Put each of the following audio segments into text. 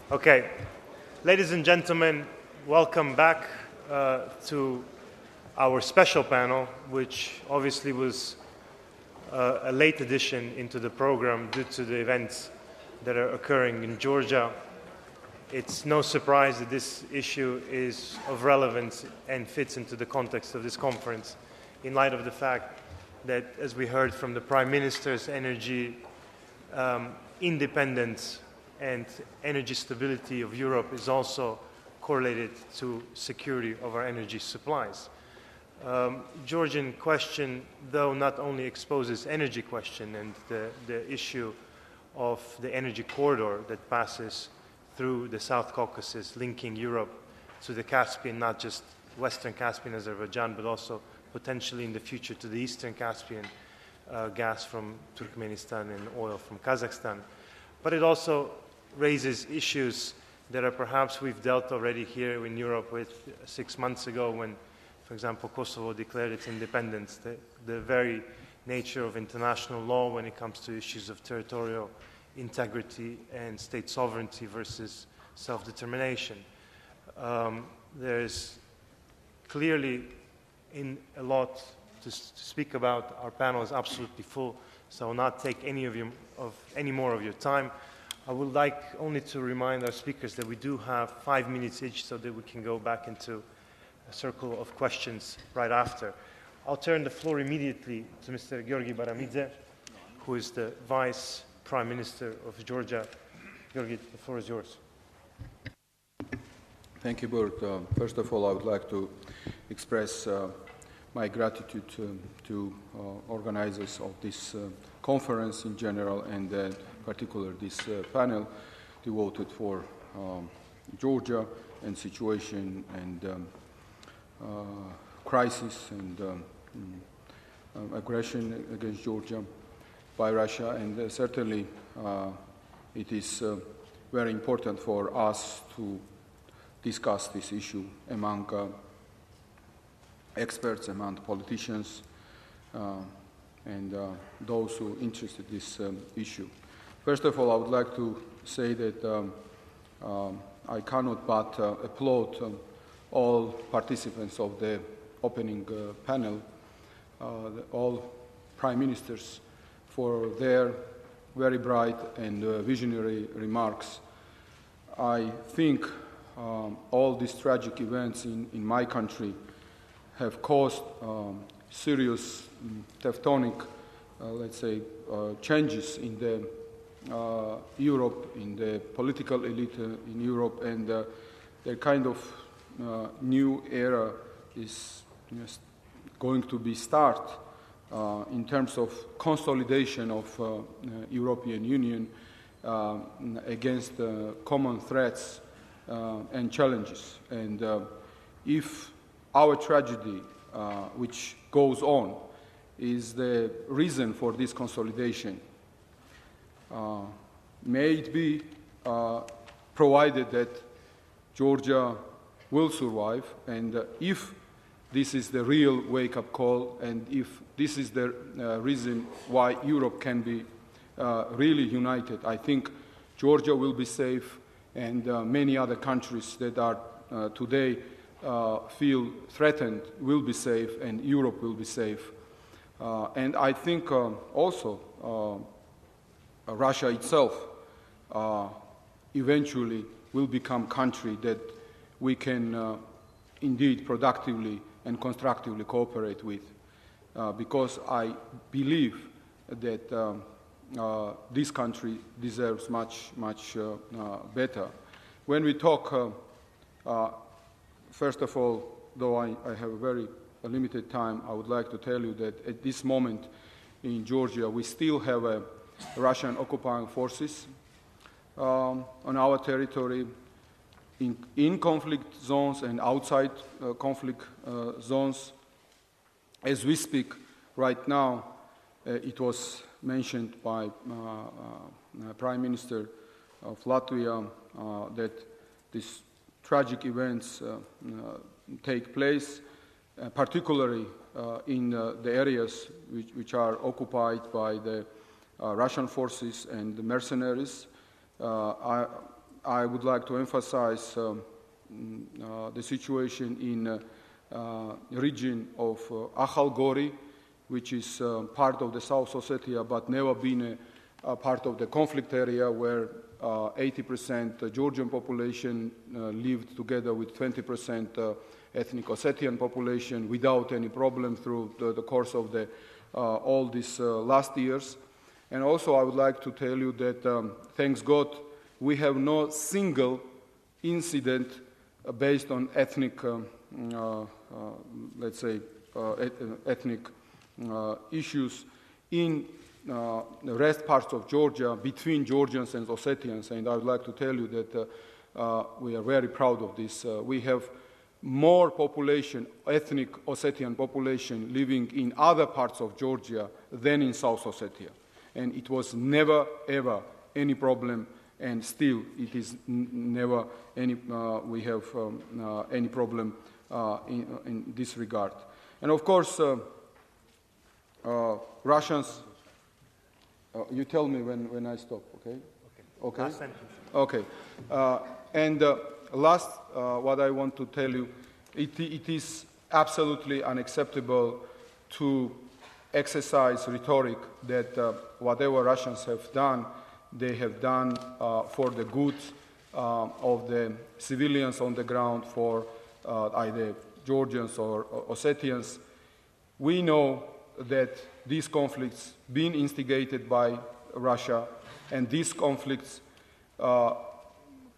Okay, ladies and gentlemen, welcome back to our special panel, which obviously was a late addition into the program due to the events that are occurring in Georgia. It's no surprise that this issue is of relevance and fits into the context of this conference in light of the fact that, as we heard from the Prime Minister's energy independence and energy stability of Europe is also correlated to security of our energy supplies. Georgian question, though, not only exposes energy question and the issue of the energy corridor that passes through the South Caucasus, linking Europe to the Caspian, not just Western Caspian, Azerbaijan, but also potentially in the future to the Eastern Caspian, gas from Turkmenistan and oil from Kazakhstan. But it also raises issues that are perhaps we've dealt already here in Europe with 6 months ago when, for example, Kosovo declared its independence, the very nature of international law when it comes to issues of territorial integrity and state sovereignty versus self-determination. There's clearly in a lot to speak about. Our panel is absolutely full, so I will not take any more of your time. I would like only to remind our speakers that we do have 5 minutes each so that we can go back into a circle of questions right after. I'll turn the floor immediately to Mr. Georgi Baramidze, who is the Vice Prime Minister of Georgia. Georgi, the floor is yours. Thank you, Bert. First of all, I would like to express my gratitude to organizers of this conference in general and particular this panel devoted for Georgia and situation and crisis and aggression against Georgia by Russia, and certainly it is very important for us to discuss this issue among experts, among politicians, and those who are interested in this issue. First of all, I would like to say that I cannot but applaud all participants of the opening panel, all prime ministers, for their very bright and visionary remarks. I think all these tragic events in my country have caused serious tectonic, let's say, changes in the Europe, in the political elite in Europe, and the kind of new era is going to be start in terms of consolidation of European Union against common threats and challenges. And if our tragedy, which goes on, is the reason for this consolidation, may it be provided that Georgia will survive, and if this is the real wake-up call, and if this is the reason why Europe can be really united, I think Georgia will be safe, and many other countries that are today feel threatened will be safe, and Europe will be safe. And I think also Russia itself eventually will become a country that we can indeed productively and constructively cooperate with, because I believe that this country deserves much better. When we talk, first of all, though I have a very limited time, I would like to tell you that at this moment in Georgia we still have Russian occupying forces on our territory, in conflict zones and outside conflict zones. As we speak right now, it was mentioned by Prime Minister of Latvia that these tragic events take place, particularly in the areas which are occupied by the Russian forces and the mercenaries. I would like to emphasize the situation in region of Akhalgori, which is part of the South Ossetia, but never been a part of the conflict area, where 80% Georgian population lived together with 20% ethnic Ossetian population without any problem through the course of all these last years. And also I would like to tell you that, thanks God, we have no single incident based on ethnic, let's say, ethnic issues in the rest parts of Georgia between Georgians and Ossetians. And I would like to tell you that we are very proud of this. We have more population, ethnic Ossetian population, living in other parts of Georgia than in South Ossetia. And it was never, ever any problem, and still it is never any, we have any problem in this regard. And of course, Russians, you tell me when I stop, okay? Okay. Last sentence. Okay. And last, what I want to tell you, it is absolutely unacceptable to exercise rhetoric that whatever Russians have done, they have done for the good of the civilians on the ground, for either Georgians or Ossetians. We know that these conflicts being instigated by Russia, and these conflicts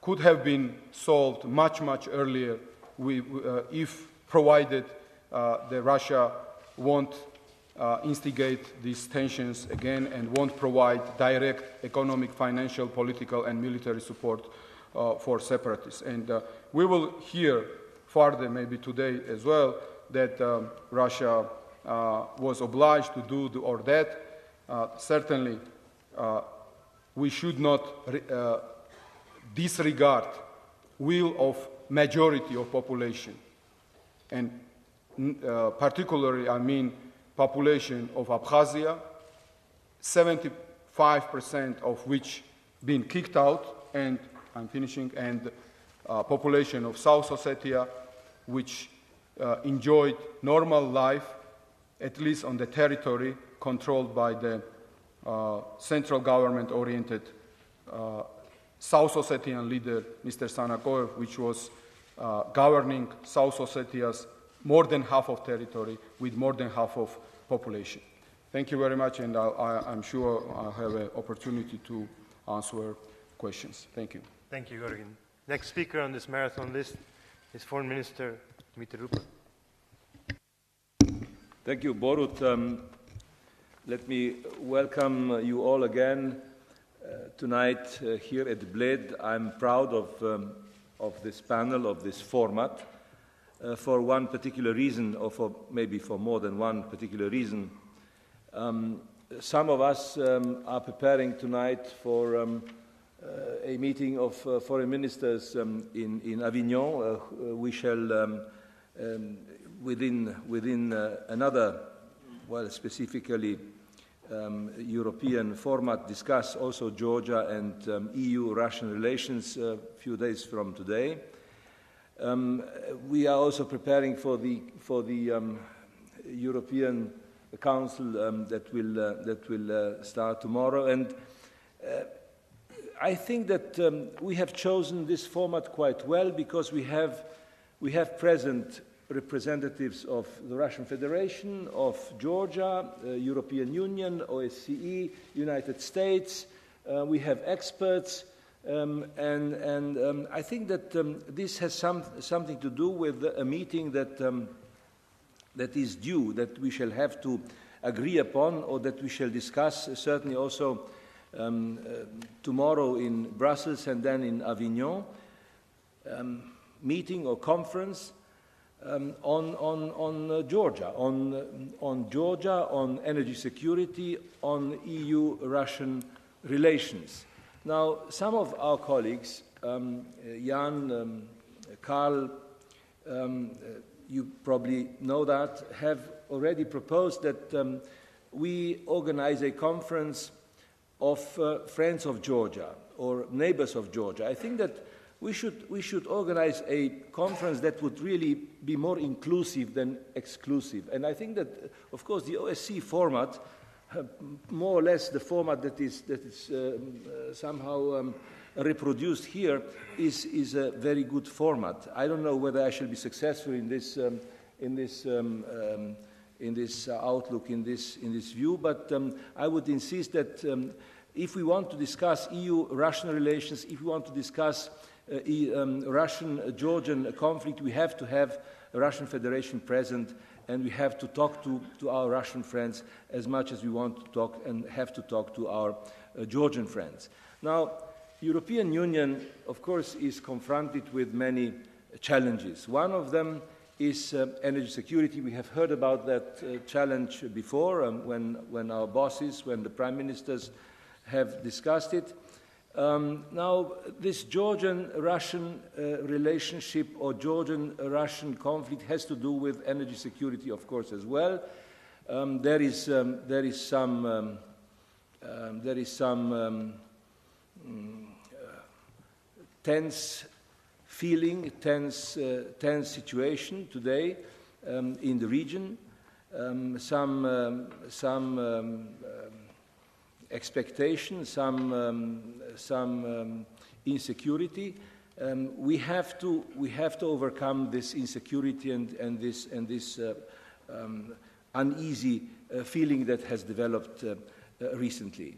could have been solved much, much earlier if provided that Russia won't instigate these tensions again and won't provide direct economic, financial, political, and military support for separatists. And we will hear further, maybe today as well, that Russia was obliged to do or that. Certainly, we should not disregard will of majority of population, and particularly, I mean, population of Abkhazia, 75% of which been kicked out, and I'm finishing, and population of South Ossetia, which enjoyed normal life, at least on the territory controlled by the central government-oriented South Ossetian leader, Mr. Sanakoyev, which was governing South Ossetia's more than half of territory with more than half of population. Thank you very much, and I'm sure I'll have an opportunity to answer questions. Thank you. Thank you, Georgian. Next speaker on this marathon list is Foreign Minister Dmitry Rupel. Thank you, Borut. Let me welcome you all again tonight here at Bled. I'm proud of this panel, of this format, for one particular reason, or maybe for more than one particular reason. Some of us are preparing tonight for a meeting of foreign ministers in Avignon. We shall, within another, well, specifically European format, discuss also Georgia and EU-Russian relations a few days from today. We are also preparing for the European Council that will start tomorrow, and I think that we have chosen this format quite well because we have present representatives of the Russian Federation, of Georgia, European Union, OSCE, United States. We have experts, and I think that this has something to do with a meeting that is due, that we shall have to agree upon, or that we shall discuss certainly also tomorrow in Brussels and then in Avignon, meeting or conference on Georgia, on energy security, on EU-Russian relations. Now, some of our colleagues, Jan, Karl, you probably know that, have already proposed that we organize a conference of Friends of Georgia, or neighbors of Georgia. I think that we should organize a conference that would really be more inclusive than exclusive. And I think that, of course, the OSCE format, more or less the format that is somehow reproduced here, is a very good format. I don't know whether I shall be successful in this outlook, in this view, but I would insist that if we want to discuss EU-Russian relations, if we want to discuss Russian-Georgian conflict, we have to have the Russian Federation present, and we have to talk to our Russian friends as much as we want to talk and have to talk to our Georgian friends. Now, European Union, of course, is confronted with many challenges. One of them is energy security. We have heard about that challenge before when our bosses, when the prime ministers have discussed it. Now, this Georgian-Russian relationship or Georgian-Russian conflict has to do with energy security, of course, as well. There is some tense feeling, tense situation today in the region. Some expectation, some insecurity. We have to overcome this insecurity and this uneasy feeling that has developed recently.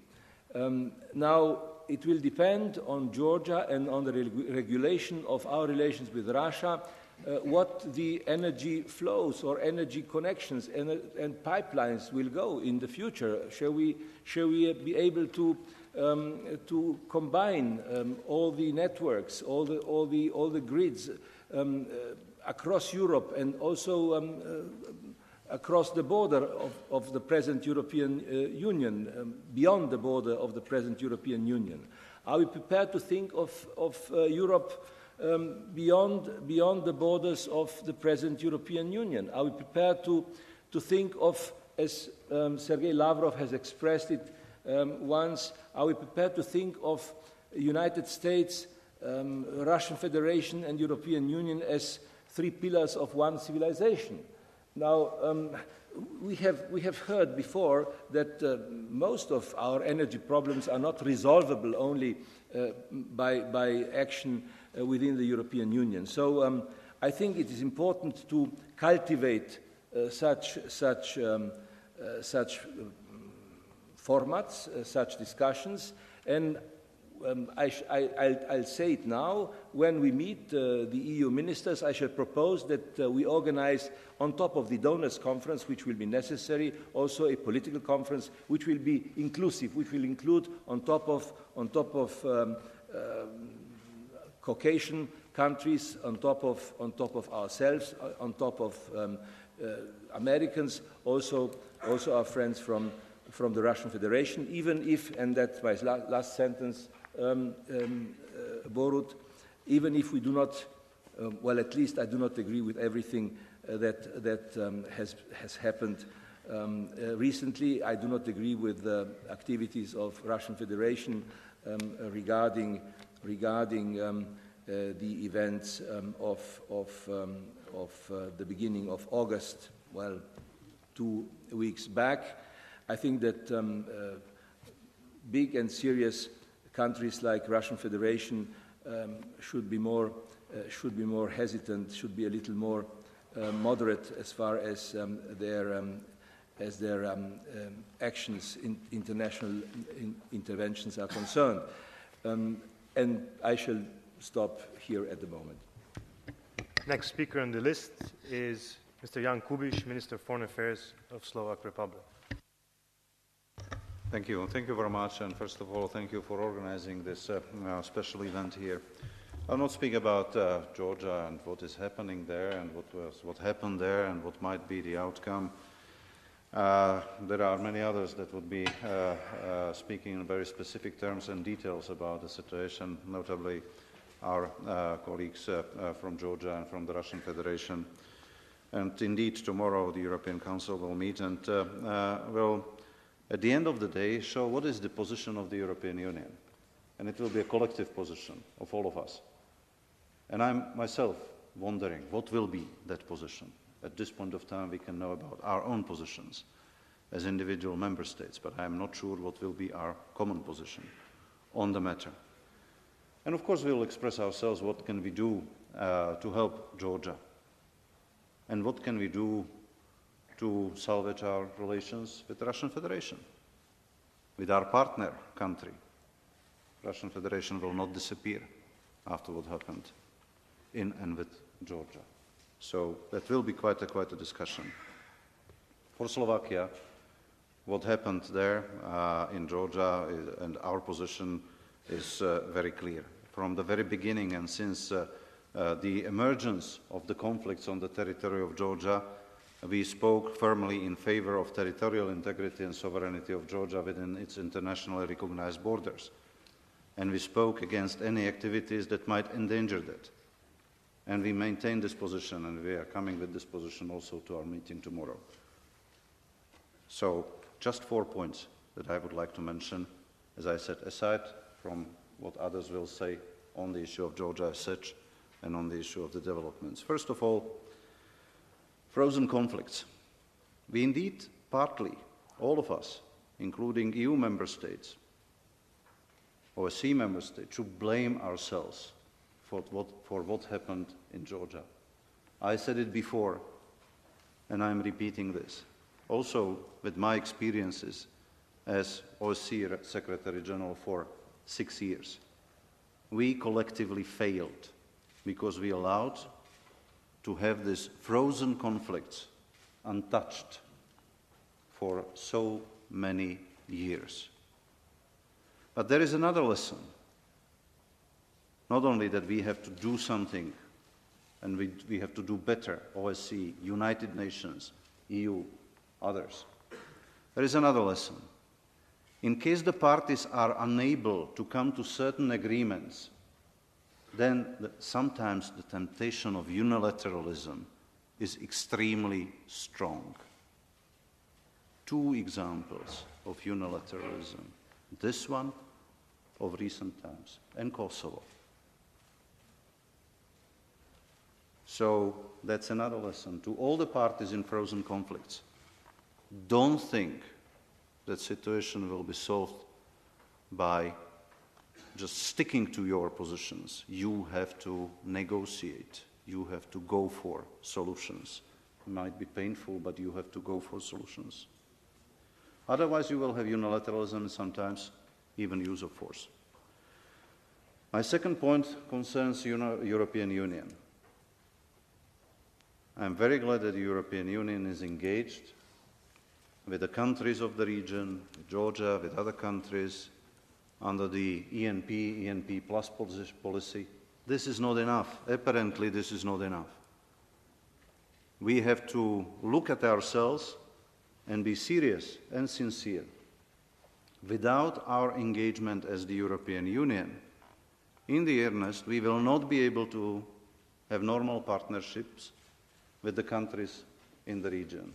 Now, it will depend on Georgia and on the regulation of our relations with Russia, what the energy flows or energy connections and pipelines will go in the future. Shall we be able to combine all the networks, all the grids across Europe and also across the border of the present European Union, beyond the border of the present European Union? Are we prepared to think of Europe beyond the borders of the present European Union? Are we prepared to think of, as Sergei Lavrov has expressed it once, are we prepared to think of United States, Russian Federation and European Union as three pillars of one civilization? Now, we have heard before that most of our energy problems are not resolvable only by action within the European Union. So I think it is important to cultivate such formats, such discussions, and I'll say it now. When we meet the EU ministers, I shall propose that we organize, on top of the donors conference, which will be necessary, also a political conference, which will be inclusive, which will include on top of Caucasian countries, on top of ourselves, on top of Americans, also our friends from the Russian Federation, even if, and that's my last sentence, Borut, even if we do not, well, at least I do not agree with everything that has happened recently. I do not agree with the activities of Russian Federation regarding the events of the beginning of August, well, 2 weeks back. I think that big and serious countries like Russian Federation should be more hesitant, should be a little more moderate as far as their actions in international interventions are concerned. And I shall stop here at the moment. Next speaker on the list is Mr. Jan Kubiš, Minister of Foreign Affairs of Slovak Republic. Thank you. Thank you very much. And first of all, thank you for organizing this special event here. I'll not speak about Georgia and what is happening there and what happened there and what might be the outcome. There are many others that would be speaking in very specific terms and details about the situation, notably our colleagues from Georgia and from the Russian Federation. And indeed, tomorrow the European Council will meet and will, at the end of the day, show what is the position of the European Union. and it will be a collective position of all of us. And I'm myself wondering what will be that position. At this point of time, we can know about our own positions as individual member states, but I'm not sure what will be our common position on the matter. And of course, we will express ourselves what can we do to help Georgia, and what can we do to salvage our relations with the Russian Federation, with our partner country. Russian Federation will not disappear after what happened in and with Georgia. So that will be quite a discussion. For Slovakia, what happened there in Georgia and our position is very clear. From the very beginning and since the emergence of the conflicts on the territory of Georgia, we spoke firmly in favor of territorial integrity and sovereignty of Georgia within its internationally recognized borders. And we spoke against any activities that might endanger that. And we maintain this position, and we are coming with this position also to our meeting tomorrow. So, just 4 points that I would like to mention, as I said, aside from what others will say on the issue of Georgia as such and on the issue of the developments. First of all, frozen conflicts. We indeed, partly, all of us, including EU member states, OSCE member states, should blame ourselves for what happened in Georgia. I said it before, and I'm repeating this. Also, with my experiences as OSCE Secretary General for 6 years, we collectively failed because we allowed to have these frozen conflicts untouched for so many years. But there is another lesson. Not only that we have to do something, and we have to do better, OSCE, United Nations, EU, others. There is another lesson. In case the parties are unable to come to certain agreements, then sometimes the temptation of unilateralism is extremely strong. 2 examples of unilateralism. This one of recent times, and Kosovo. So that's another lesson to all the parties in frozen conflicts. Don't think that situation will be solved by just sticking to your positions. You have to negotiate. You have to go for solutions. It might be painful, but you have to go for solutions. Otherwise, you will have unilateralism and sometimes even use of force. My second point concerns European Union. I'm very glad that the European Union is engaged with the countries of the region, with Georgia, with other countries, under the ENP plus policy. This is not enough. Apparently, this is not enough. We have to look at ourselves and be serious and sincere. Without our engagement as the European Union, in the earnest, we will not be able to have normal partnerships with the countries in the region.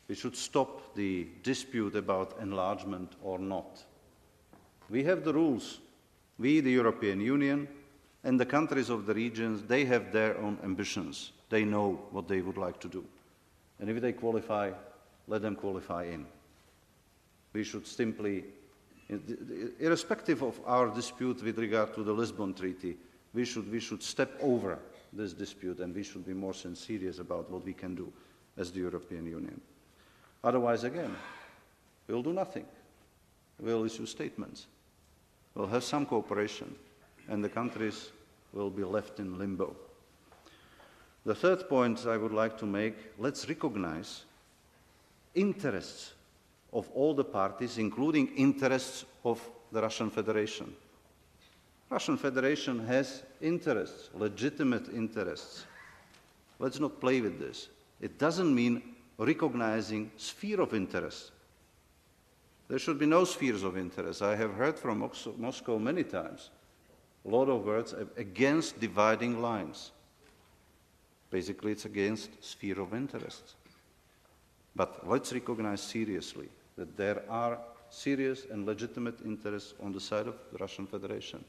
We should stop the dispute about enlargement or not. We have the rules. We, the European Union, and the countries of the regions, they have their own ambitions. They know what they would like to do. And if they qualify, let them qualify in. We should simply, irrespective of our dispute with regard to the Lisbon Treaty, we should step over this dispute and we should be more serious about what we can do as the European Union. Otherwise, again, we'll do nothing. We'll issue statements. We'll have some cooperation, and the countries will be left in limbo. The third point I would like to make, let's recognize interests of all the parties, including interests of the Russian Federation. Russian Federation has interests, legitimate interests. Let's not play with this. It doesn't mean recognizing sphere of interest. There should be no spheres of interest. I have heard from Moscow many times a lot of words against dividing lines. Basically, it's against sphere of interest. But let's recognize seriously that there are serious and legitimate interests on the side of the Russian Federation.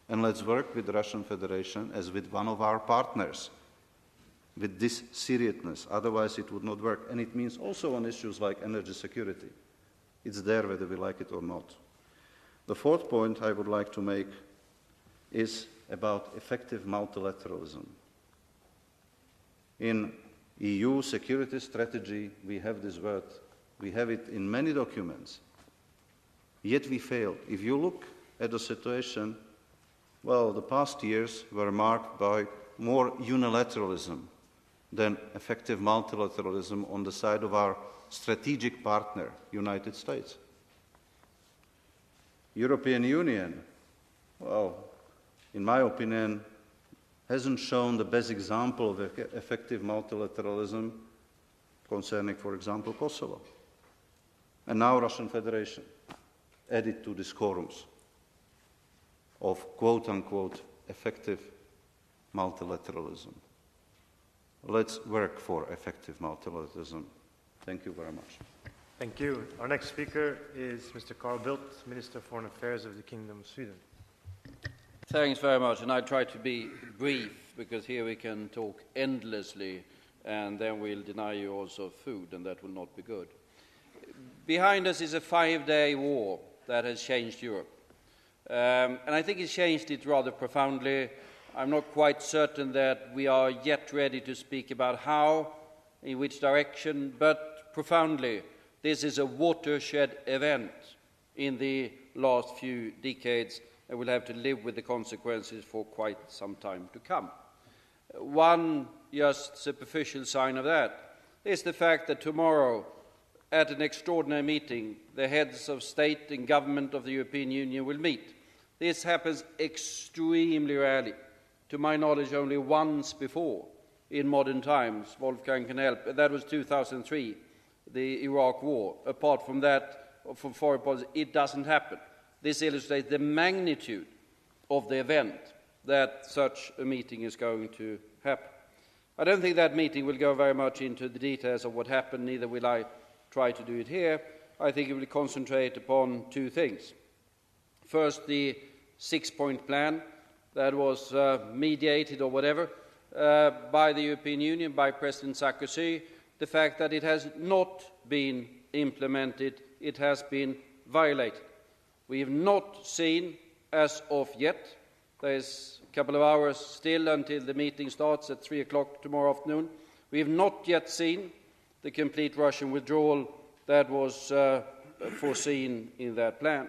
And let's work with the Russian Federation as with one of our partners with this seriousness. Otherwise, it would not work. And it means also on issues like energy security. It's there whether we like it or not. The fourth point I would like to make is about effective multilateralism. In EU security strategy, we have this word. We have it in many documents. Yet we failed. If you look at the situation, well, the past years were marked by more unilateralism than effective multilateralism on the side of our strategic partner, United States. European Union, well, in my opinion, hasn't shown the best example of effective multilateralism concerning, for example, Kosovo. And now Russian Federation added to these quorums of quote-unquote effective multilateralism. Let's work for effective multilateralism. Thank you very much. Thank you. Our next speaker is Mr. Carl Bildt, Minister of Foreign Affairs of the Kingdom of Sweden. Thanks very much, and I try to be brief because here we can talk endlessly and then we'll deny you also food, and that will not be good. Behind us is a 5-day war that has changed Europe. And I think it's changed it rather profoundly. I'm not quite certain that we are yet ready to speak about how, in which direction, but profoundly, this is a watershed event in the last few decades, and we'll have to live with the consequences for quite some time to come. One just superficial sign of that is the fact that tomorrow, at an extraordinary meeting, the heads of state and government of the European Union will meet. This happens extremely rarely. To my knowledge, only once before in modern times, Wolfgang can help, and that was 2003, the Iraq War. Apart from that, from foreign policy, it doesn't happen. This illustrates the magnitude of the event that such a meeting is going to happen. I don't think that meeting will go very much into the details of what happened, neither will I try to do it here. I think it will concentrate upon two things. First, the 6-point plan that was mediated or whatever by the European Union, by President Sarkozy, the fact that it has not been implemented, it has been violated. We have not seen, as of yet, there is a couple of hours still until the meeting starts at 3 o'clock tomorrow afternoon, we have not yet seen the complete Russian withdrawal that was foreseen in that plan.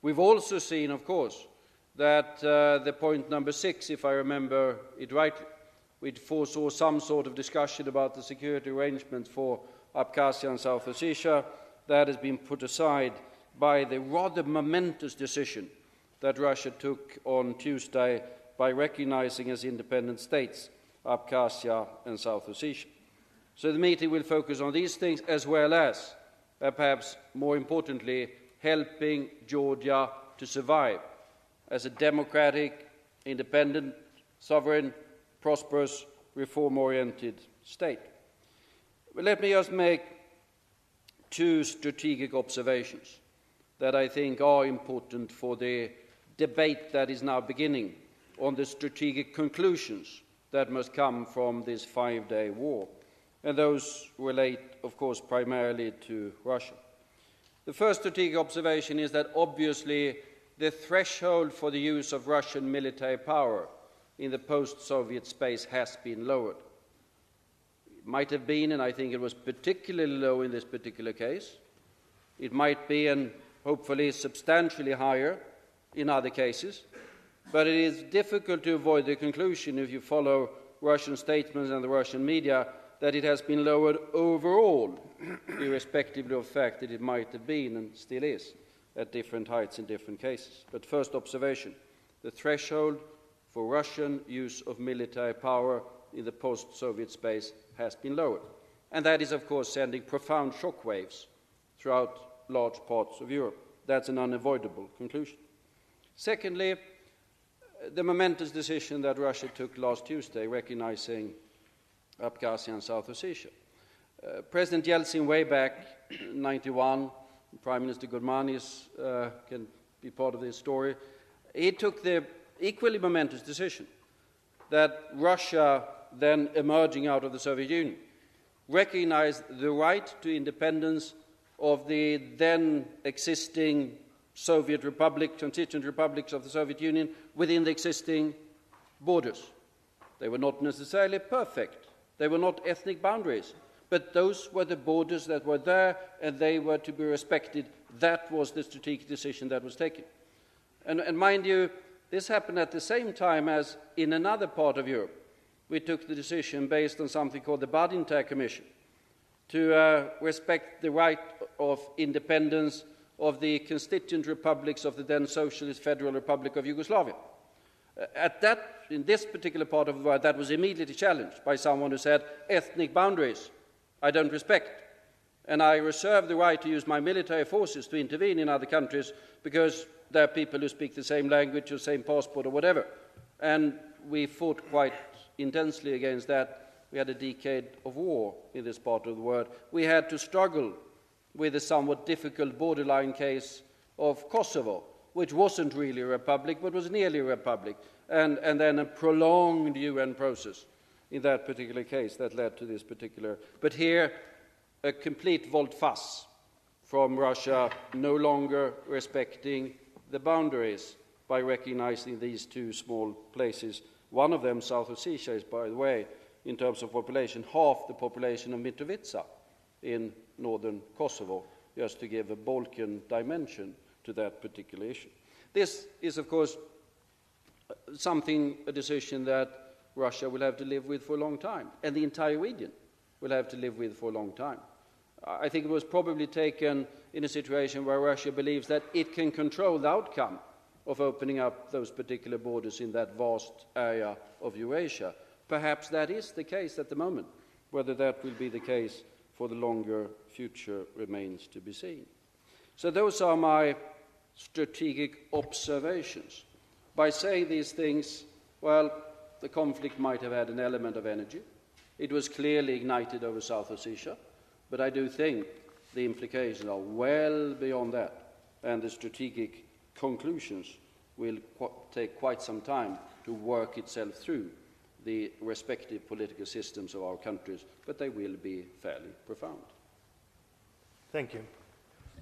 We've also seen, of course, that the point number 6, if I remember it rightly, we foresaw some sort of discussion about the security arrangements for Abkhazia and South Ossetia. That has been put aside by the rather momentous decision that Russia took on Tuesday by recognizing as independent states Abkhazia and South Ossetia. So the meeting will focus on these things, as well as, perhaps more importantly, helping Georgia to survive as a democratic, independent, sovereign, prosperous, reform-oriented state. But let me just make two strategic observations that I think are important for the debate that is now beginning on the strategic conclusions that must come from this 5-day war. And those relate, of course, primarily to Russia. The first strategic observation is that obviously the threshold for the use of Russian military power in the post-Soviet space has been lowered. It might have been, and I think it was particularly low in this particular case. It might be, and hopefully substantially higher in other cases. But it is difficult to avoid the conclusion, if you follow Russian statements and the Russian media, that it has been lowered overall, irrespective of the fact that it might have been and still is at different heights in different cases. But first observation, the threshold for Russian use of military power in the post-Soviet space has been lowered. And that is, of course, sending profound shockwaves throughout large parts of Europe. That's an unavoidable conclusion. Secondly, the momentous decision that Russia took last Tuesday, recognizing Abkhazia and South Ossetia. President Yeltsin, way back in 1991, Prime Minister Gurmanis can be part of this story. He took the equally momentous decision that Russia, then emerging out of the Soviet Union, recognized the right to independence of the then existing Soviet republic, constituent republics of the Soviet Union within the existing borders. They were not necessarily perfect. They were not ethnic boundaries. But those were the borders that were there, and they were to be respected. That was the strategic decision that was taken. And mind you, this happened at the same time as in another part of Europe. We took the decision based on something called the Badinter Commission to respect the right of independence of the constituent republics of the then Socialist Federal Republic of Yugoslavia. In this particular part of the world, that was immediately challenged by someone who said, ethnic boundaries, I don't respect. And I reserve the right to use my military forces to intervene in other countries because there are people who speak the same language or same passport or whatever. And we fought quite intensely against that. We had a decade of war in this part of the world. We had to struggle with a somewhat difficult borderline case of Kosovo, which wasn't really a republic, but was nearly a republic, and then a prolonged UN process in that particular case that led to this particular. But here, a complete volte-face from Russia, no longer respecting the boundaries by recognizing these two small places. One of them, South Ossetia, is, by the way, in terms of population, half the population of Mitrovica in northern Kosovo, just to give a Balkan dimension to that particular issue. This is, of course, a decision that Russia will have to live with for a long time, and the entire region will have to live with for a long time. I think it was probably taken in a situation where Russia believes that it can control the outcome of opening up those particular borders in that vast area of Eurasia. Perhaps that is the case at the moment. Whether that will be the case for the longer future remains to be seen. So those are my strategic observations. By saying these things, well, the conflict might have had an element of energy. It was clearly ignited over South Ossetia, but I do think the implications are well beyond that, and the strategic conclusions will take quite some time to work itself through the respective political systems of our countries, but they will be fairly profound. Thank you.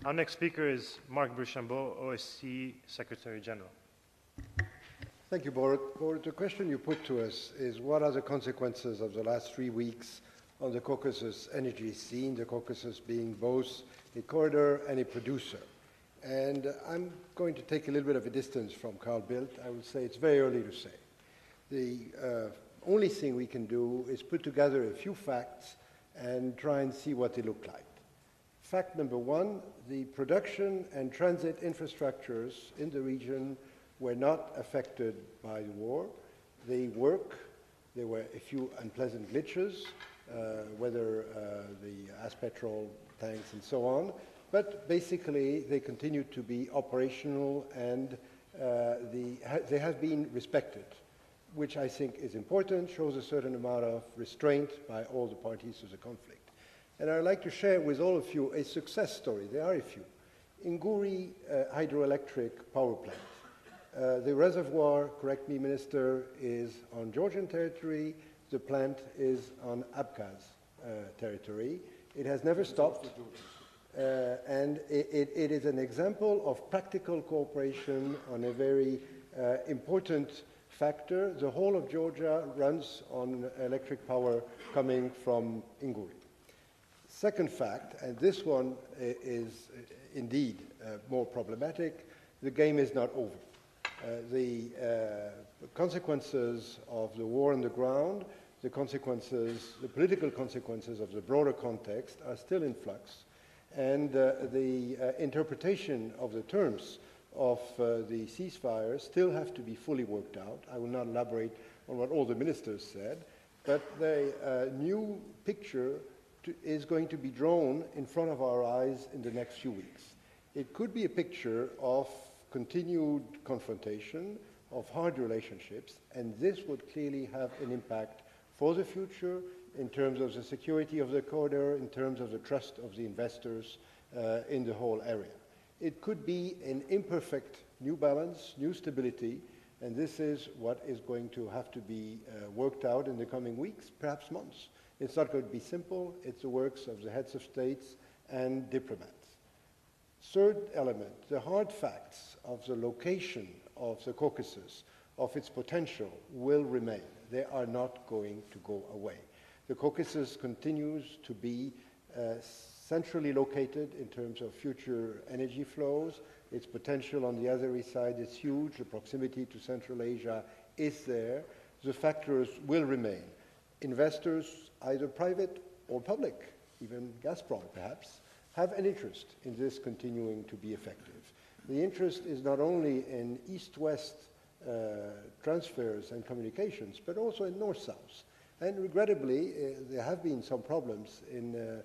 Our next speaker is Marc Brichambault, OSCE Secretary General. Thank you, Boris. Boris, the question you put to us is what are the consequences of the last 3 weeks on the Caucasus energy scene, the Caucasus being both a corridor and a producer. And I'm going to take a little bit of a distance from Carl Bildt. I would say it's very early to say. The only thing we can do is put together a few facts and try and see what they look like. Fact number one, the production and transit infrastructures in the region were not affected by the war. They work. There were a few unpleasant glitches, whether the Aspetrol tanks and so on, but basically they continue to be operational and they have been respected, which I think is important, shows a certain amount of restraint by all the parties to the conflict. And I'd like to share with all of you a success story. There are a few. Inguri hydroelectric power plant. The reservoir, correct me, Minister, is on Georgian territory. The plant is on Abkhaz territory. It has never stopped. And it is an example of practical cooperation on a very important factor. The whole of Georgia runs on electric power coming from Inguri. Second fact, and this one is indeed more problematic, the game is not over. The consequences of the war on the ground, the political consequences of the broader context are still in flux, and the interpretation of the terms of the ceasefire still have to be fully worked out. I will not elaborate on what all the ministers said, but the new picture is going to be drawn in front of our eyes in the next few weeks. It could be a picture of continued confrontation, of hard relationships, and this would clearly have an impact for the future in terms of the security of the corridor, in terms of the trust of the investors in the whole area. It could be an imperfect new balance, new stability, and this is what is going to have to be worked out in the coming weeks, perhaps months. It's not going to be simple. It's the works of the heads of states and diplomats. Third element, the hard facts of the location of the Caucasus, of its potential, will remain. They are not going to go away. The Caucasus continues to be centrally located in terms of future energy flows. Its potential on the Azeri side is huge. The proximity to Central Asia is there. The factors will remain. Investors, either private or public, even Gazprom perhaps, have an interest in this continuing to be effective. The interest is not only in east-west transfers and communications, but also in north-south. And regrettably, there have been some problems in the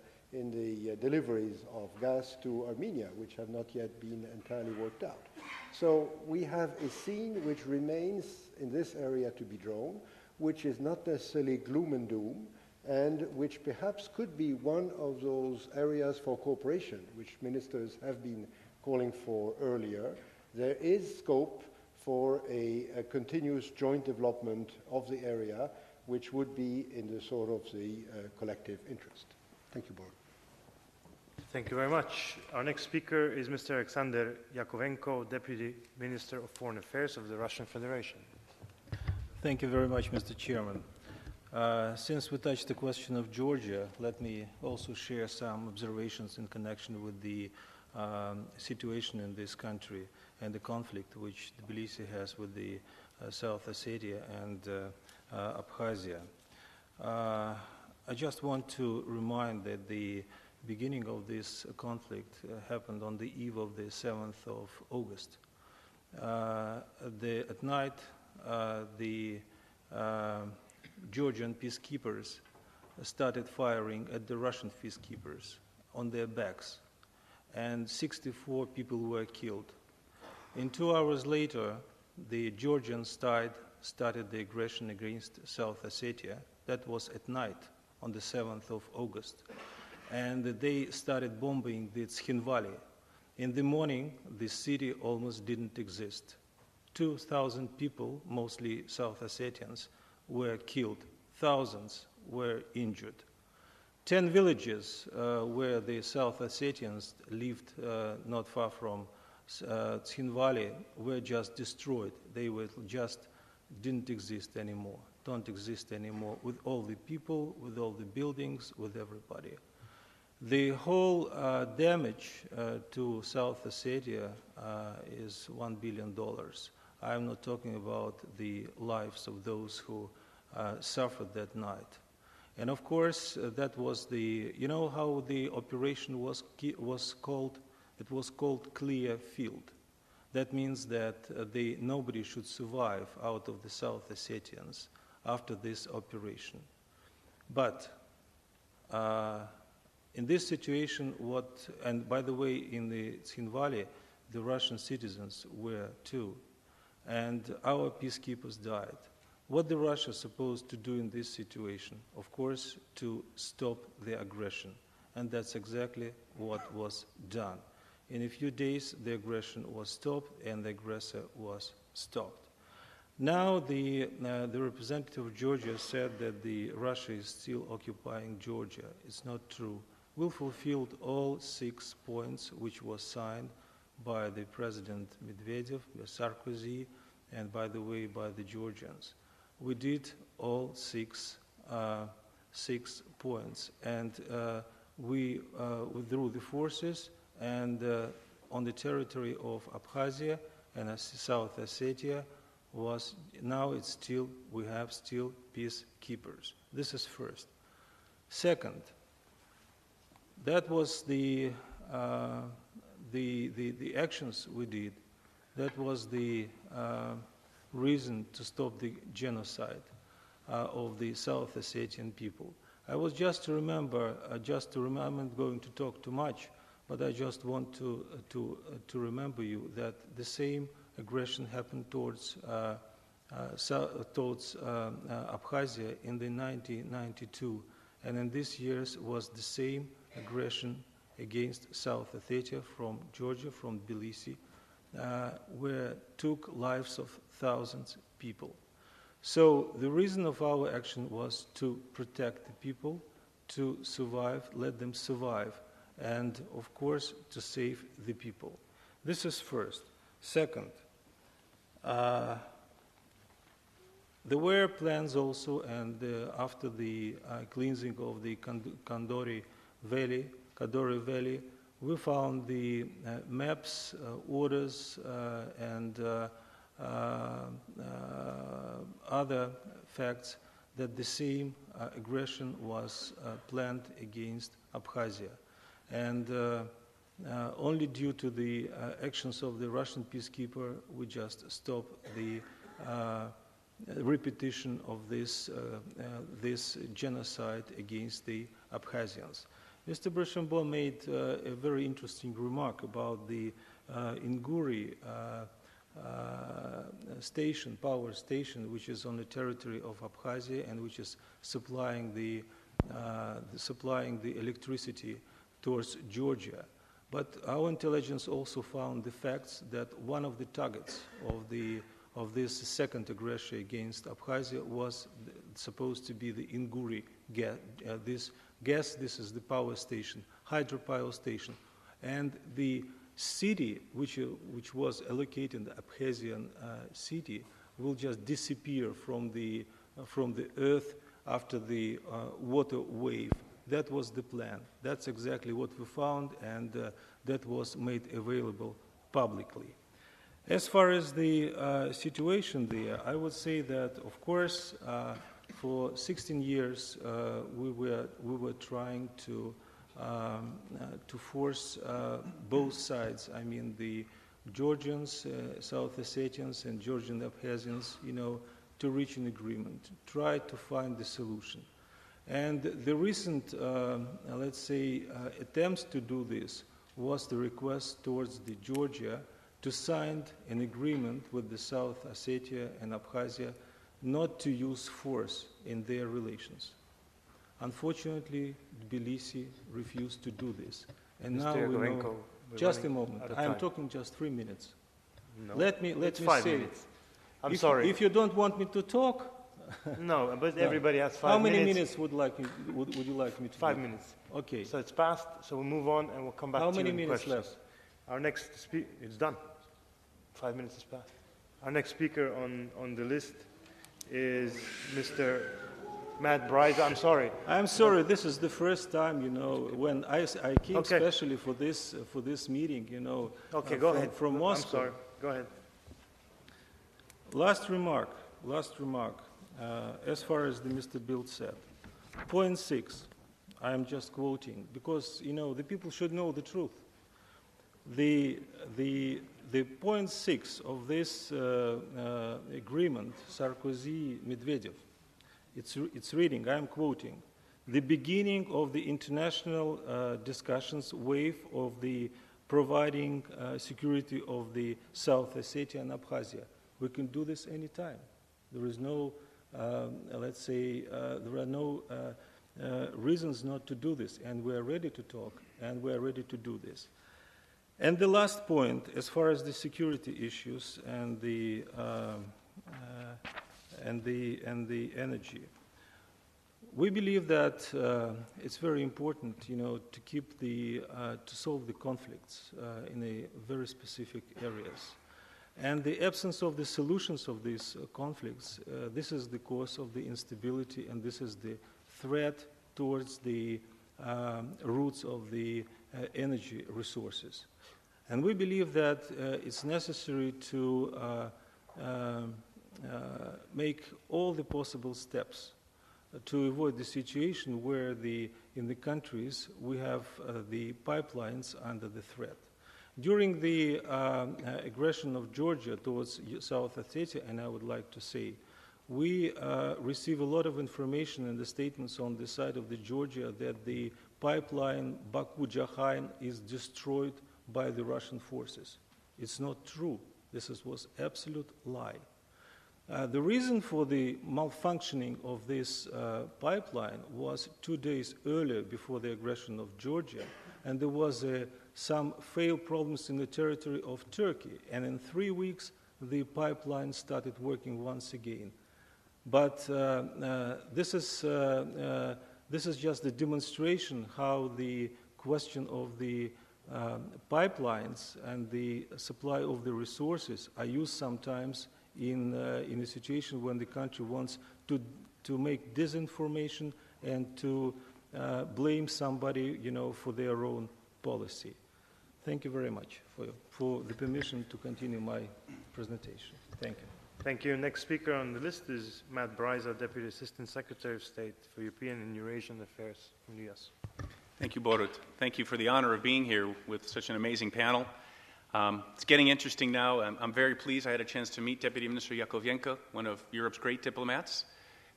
deliveries of gas to Armenia, which have not yet been entirely worked out. So we have a scene which remains in this area to be drawn, which is not necessarily gloom and doom, and which perhaps could be one of those areas for cooperation, which ministers have been calling for earlier. There is scope for a continuous joint development of the area, which would be in the sort of the collective interest. Thank you, Board. Thank you very much. Our next speaker is Mr. Alexander Yakovenko, Deputy Minister of Foreign Affairs of the Russian Federation. Thank you very much, Mr. Chairman. Since we touched the question of Georgia, let me also share some observations in connection with the situation in this country and the conflict which Tbilisi has with the South Ossetia and Abkhazia. I just want to remind that the beginning of this conflict happened on the eve of the 7th of August. At night, the Georgian peacekeepers started firing at the Russian peacekeepers on their backs, and 64 people were killed. 2 hours later, the Georgians started the aggression against South Ossetia. That was at night on the 7th of August. And they started bombing the Tskhinvali. In the morning, the city almost didn't exist. 2,000 people, mostly South Ossetians, were killed. Thousands were injured. 10 villages where the South Ossetians lived not far from Tskhinvali were just destroyed. They were just didn't exist anymore, don't exist anymore, with all the people, with all the buildings, with everybody. The whole damage to South Ossetia is $1 billion. I'm not talking about the lives of those who suffered that night. And of course, that was the, you know how the operation was called? It was called Clear Field. That means that nobody should survive out of the South Ossetians after this operation. But in this situation, and by the way, in the Tskhinvali, the Russian citizens were too, and our peacekeepers died. What the Russia supposed to do in this situation? Of course, to stop the aggression, and that's exactly what was done. In a few days, the aggression was stopped, and the aggressor was stopped. Now, the representative of Georgia said that Russia is still occupying Georgia. It's not true. We fulfilled all 6 points which was signed by the President Medvedev, by Sarkozy, and by the way, by the Georgians. We did all 6 points, and we withdrew the forces, and on the territory of Abkhazia and South Ossetia we have still peacekeepers. This is first. Second, that was the actions we did. That was the reason to stop the genocide of the South Ossetian people. I was just to remember, I'm not going to talk too much, but I just want to remember you that the same aggression happened towards Abkhazia in the 1992, and in these years was the same aggression against South Ossetia from Georgia, from Tbilisi, where took lives of thousands of people. So the reason of our action was to protect the people, to survive, let them survive, and of course to save the people. This is first. Second, there were plans also, and after the cleansing of the Kadori Valley, we found the maps, orders, and other facts that the same aggression was planned against Abkhazia. And only due to the actions of the Russian peacekeeper, we just stopped the repetition of this genocide against the Abkhazians. Mr. Brushenbaum made a very interesting remark about the Inguri power station, which is on the territory of Abkhazia and which is supplying the electricity towards Georgia. But our intelligence also found the facts that one of the targets of this second aggression against Abkhazia was supposed to be the Inguri gas. This is the power station, hydropower station, and the city which was allocated in the Abkhazian city will just disappear from the earth after the water wave. That was the plan. That's exactly what we found, and that was made available publicly. As far as the situation there, I would say that, of course, for 16 years we were trying to force both sides. I mean, the Georgians, South Ossetians, and Georgian Abkhazians, to reach an agreement, try to find the solution. And the recent, let's say, attempts to do this was the request towards the Georgia to sign an agreement with the South Ossetia and Abkhazia not to use force in their relations. Unfortunately, Tbilisi refused to do this. And Mr. now we Gorenko, know, just a moment, I am talking just 3 minutes. No, let me say, 5 minutes. I'm sorry. If you don't want me to talk, no, but everybody has 5 minutes. How many minutes would you like me to 5 do? minutes. Okay. So it's passed, so we'll move on and we'll come back How to you many in minutes questions. left? Our next speaker, it's done. 5 minutes is passed. Our next speaker on the list is Mr. Matt Bryce. I'm sorry. I'm sorry. This is the first time, when I came especially for this meeting, Okay, go ahead. From Moscow. I'm sorry. Go ahead. Last remark. As far as the Mr. Bild said, point 6. I am just quoting because the people should know the truth. The point 6 of this agreement, Sarkozy-Medvedev, it's reading, I am quoting, the beginning of the international discussions wave of the providing security of the South Ossetia and Abkhazia. We can do this anytime. There is no, let's say, there are no reasons not to do this, and we are ready to talk, and we are ready to do this. And the last point, as far as the security issues and the energy, we believe that it's very important, to keep to solve the conflicts in a very specific areas. And the absence of the solutions of these conflicts, this is the cause of the instability, and this is the threat towards the roots of the energy resources. And we believe that it's necessary to make all the possible steps to avoid the situation where in the countries we have the pipelines under the threat. During the aggression of Georgia towards South Ossetia, and I would like to say, we receive a lot of information and the statements on the side of the Georgia that the pipeline Baku-Jahan is destroyed by the Russian forces. It's not true. This was absolute lie. The reason for the malfunctioning of this pipeline was 2 days earlier, before the aggression of Georgia, and there was some failed problems in the territory of Turkey. And in 3 weeks, the pipeline started working once again. But this is just a demonstration how the question of the pipelines and the supply of the resources are used sometimes in a situation when the country wants to make disinformation and to blame somebody, for their own policy. Thank you very much for the permission to continue my presentation. Thank you. Thank you. Next speaker on the list is Matt Bryza, Deputy Assistant Secretary of State for European and Eurasian Affairs from the U.S. Thank you, Borut. Thank you for the honor of being here with such an amazing panel. It's getting interesting now. I'm very pleased I had a chance to meet Deputy Minister Yakovenko, one of Europe's great diplomats,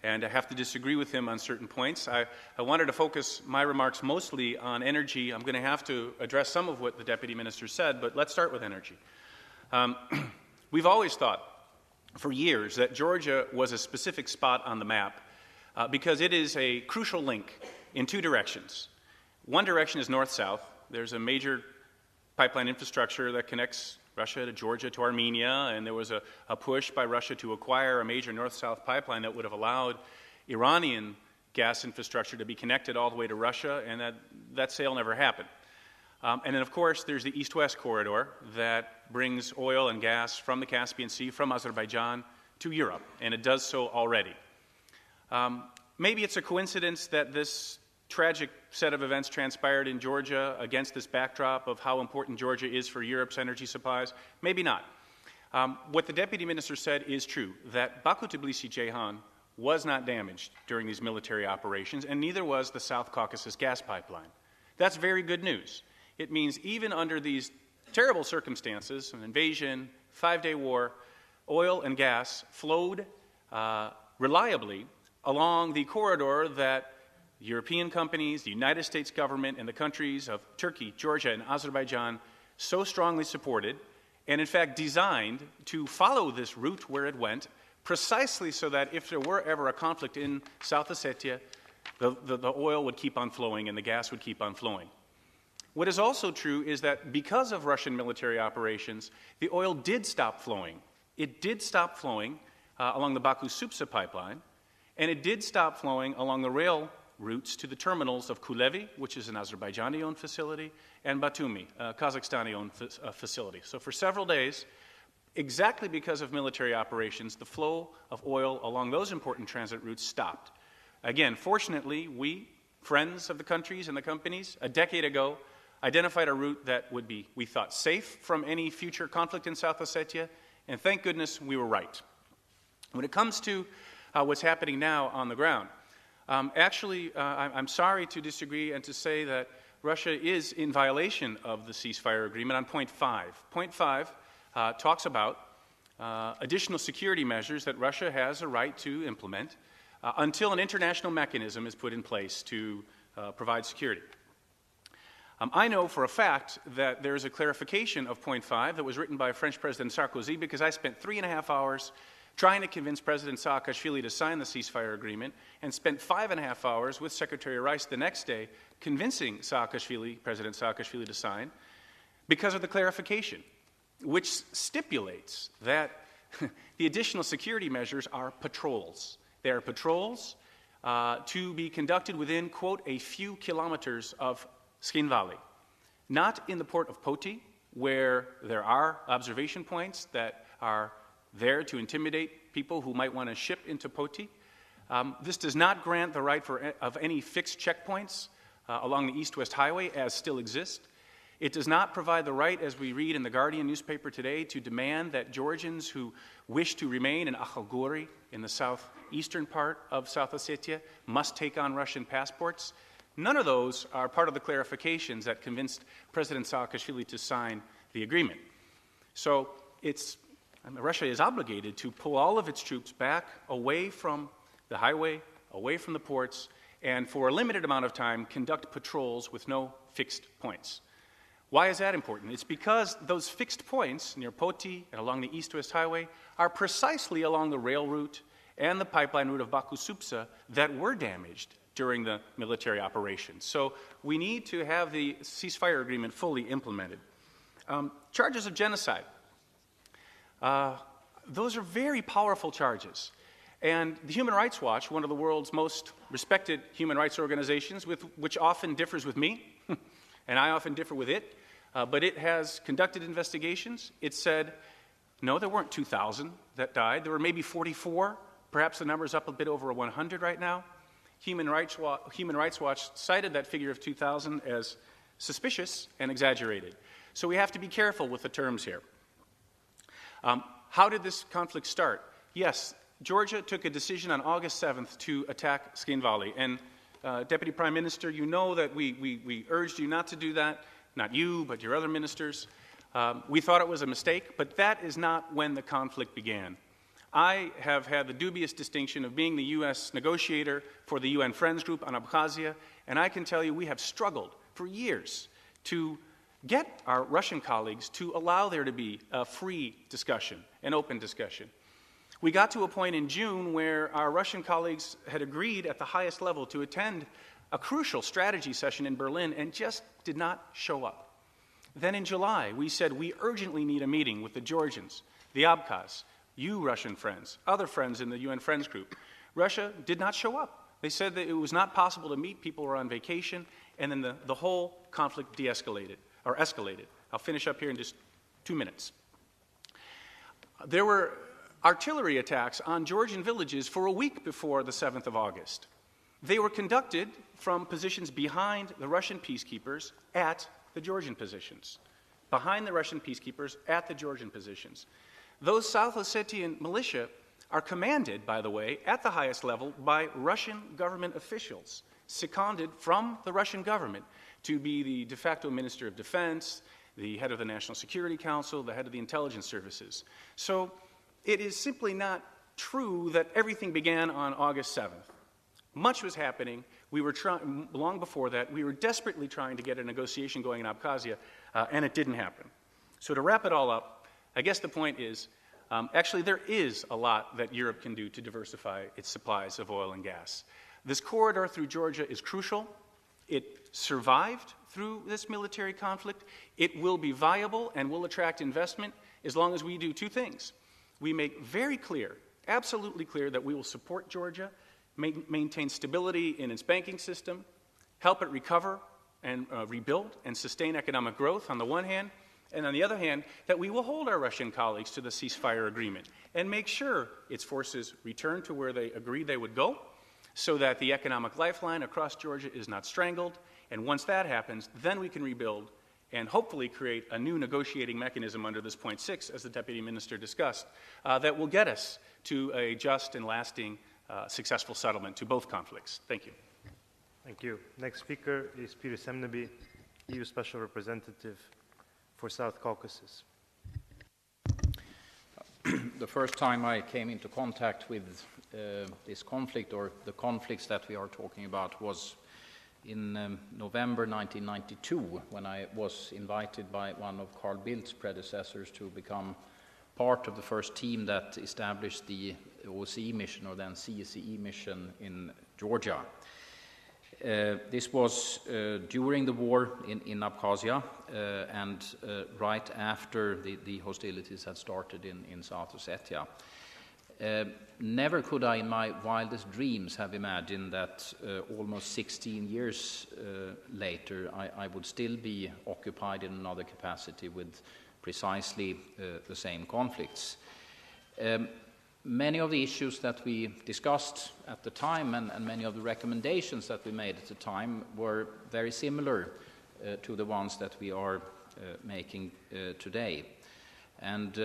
and I have to disagree with him on certain points. I wanted to focus my remarks mostly on energy. I'm going to have to address some of what the Deputy Minister said, but let's start with energy. We've always thought for years that Georgia was a specific spot on the map because it is a crucial link in two directions. One direction is north-south. There's a major pipeline infrastructure that connects Russia to Georgia to Armenia, and there was a push by Russia to acquire a major north-south pipeline that would have allowed Iranian gas infrastructure to be connected all the way to Russia, and that sale never happened. And then, of course, there's the east-west corridor that brings oil and gas from the Caspian Sea, from Azerbaijan, to Europe, and it does so already. Maybe it's a coincidence that this tragic set of events transpired in Georgia against this backdrop of how important Georgia is for Europe's energy supplies. Maybe not. What the Deputy Minister said is true, that Baku-Tbilisi-Ceyhan was not damaged during these military operations, and neither was the South Caucasus gas pipeline. That's very good news. It means even under these terrible circumstances, an invasion, 5-day war, oil and gas flowed reliably along the corridor that European companies, the United States government, and the countries of Turkey, Georgia, and Azerbaijan so strongly supported, and in fact designed to follow this route where it went, precisely so that if there were ever a conflict in South Ossetia, the oil would keep on flowing and the gas would keep on flowing. What is also true is that because of Russian military operations, the oil did stop flowing. It did stop flowing along the Baku-Supsa pipeline, and it did stop flowing along the rail routes to the terminals of Kulevi, which is an Azerbaijani-owned facility, and Batumi, a Kazakhstani-owned facility. So for several days, exactly because of military operations, the flow of oil along those important transit routes stopped. Again, fortunately, we, friends of the countries and the companies, a decade ago, identified a route that would be, we thought, safe from any future conflict in South Ossetia, and thank goodness we were right. When it comes to what's happening now on the ground, I'm sorry to disagree and to say that Russia is in violation of the ceasefire agreement on point 5. Point 5 talks about additional security measures that Russia has a right to implement until an international mechanism is put in place to provide security. I know for a fact that there is a clarification of point 5 that was written by French President Sarkozy because I spent 3.5 hours trying to convince President Saakashvili to sign the ceasefire agreement and spent 5.5 hours with Secretary Rice the next day convincing President Saakashvili to sign because of the clarification, which stipulates that the additional security measures are patrols. They are patrols to be conducted within, quote, a few kilometers of Skin Valley, not in the port of Poti, where there are observation points that are there to intimidate people who might want to ship into Poti. This does not grant the right of any fixed checkpoints along the east-west highway, as still exist. It does not provide the right, as we read in the Guardian newspaper today, to demand that Georgians who wish to remain in Akhalgori, in the southeastern part of South Ossetia, must take on Russian passports. None of those are part of the clarifications that convinced President Saakashvili to sign the agreement. So Russia is obligated to pull all of its troops back away from the highway, away from the ports, and for a limited amount of time conduct patrols with no fixed points. Why is that important? It's because those fixed points near Poti and along the east-west highway are precisely along the rail route and the pipeline route of Baku-Supsa that were damaged during the military operation. So we need to have the ceasefire agreement fully implemented. Charges of genocide. Those are very powerful charges. And the Human Rights Watch, one of the world's most respected human rights organizations, which often differs with me, and I often differ with it, but it has conducted investigations. It said, no, there weren't 2,000 that died. There were maybe 44. Perhaps the number's up a bit over 100 right now. Human Rights Watch cited that figure of 2,000 as suspicious and exaggerated. So we have to be careful with the terms here. How did this conflict start? Yes, Georgia took a decision on August 7th to attack Skinvali. And Deputy Prime Minister, you know that we urged you not to do that. Not you, but your other ministers. We thought it was a mistake, but that is not when the conflict began. I have had the dubious distinction of being the U.S. negotiator for the UN Friends Group on Abkhazia, and I can tell you we have struggled for years to get our Russian colleagues to allow there to be a free discussion, an open discussion. We got to a point in June where our Russian colleagues had agreed at the highest level to attend a crucial strategy session in Berlin and just did not show up. Then in July, we said we urgently need a meeting with the Georgians, the Abkhaz, you Russian friends, other friends in the UN Friends Group. Russia did not show up. They said that it was not possible to meet, people were on vacation, and then the whole conflict de-escalated, or escalated. I'll finish up here in just 2 minutes. There were artillery attacks on Georgian villages for a week before the 7th of August. They were conducted from positions behind the Russian peacekeepers at the Georgian positions. Behind the Russian peacekeepers at the Georgian positions. Those South Ossetian militia are commanded, by the way, at the highest level by Russian government officials, seconded from the Russian government to be the de facto Minister of Defense, the head of the National Security Council, the head of the intelligence services. So it is simply not true that everything began on August 7th. Much was happening. We were trying, long before that, we were desperately trying to get a negotiation going in Abkhazia, and it didn't happen. So to wrap it all up, I guess the point is, actually there is a lot that Europe can do to diversify its supplies of oil and gas. This corridor through Georgia is crucial. It survived through this military conflict. It will be viable and will attract investment as long as we do two things. We make very clear, absolutely clear, that we will support Georgia, maintain stability in its banking system, help it recover and rebuild and sustain economic growth on the one hand, and on the other hand, that we will hold our Russian colleagues to the ceasefire agreement and make sure its forces return to where they agreed they would go so that the economic lifeline across Georgia is not strangled. And once that happens, then we can rebuild and hopefully create a new negotiating mechanism under this point 6, as the Deputy Minister discussed, that will get us to a just and lasting successful settlement to both conflicts. Thank you. Thank you. Next speaker is Peter Semneby, EU Special Representative for South Caucasus. The first time I came into contact with this conflict, or the conflicts that we are talking about, was in November 1992, when I was invited by one of Carl Bildt's predecessors to become part of the first team that established the OSCE mission, or then CSCE mission, in Georgia. This was during the war in Abkhazia and right after the hostilities had started in South Ossetia. Never could I in my wildest dreams have imagined that almost 16 years later I would still be occupied in another capacity with precisely the same conflicts. Many of the issues that we discussed at the time and many of the recommendations that we made at the time were very similar to the ones that we are making today. And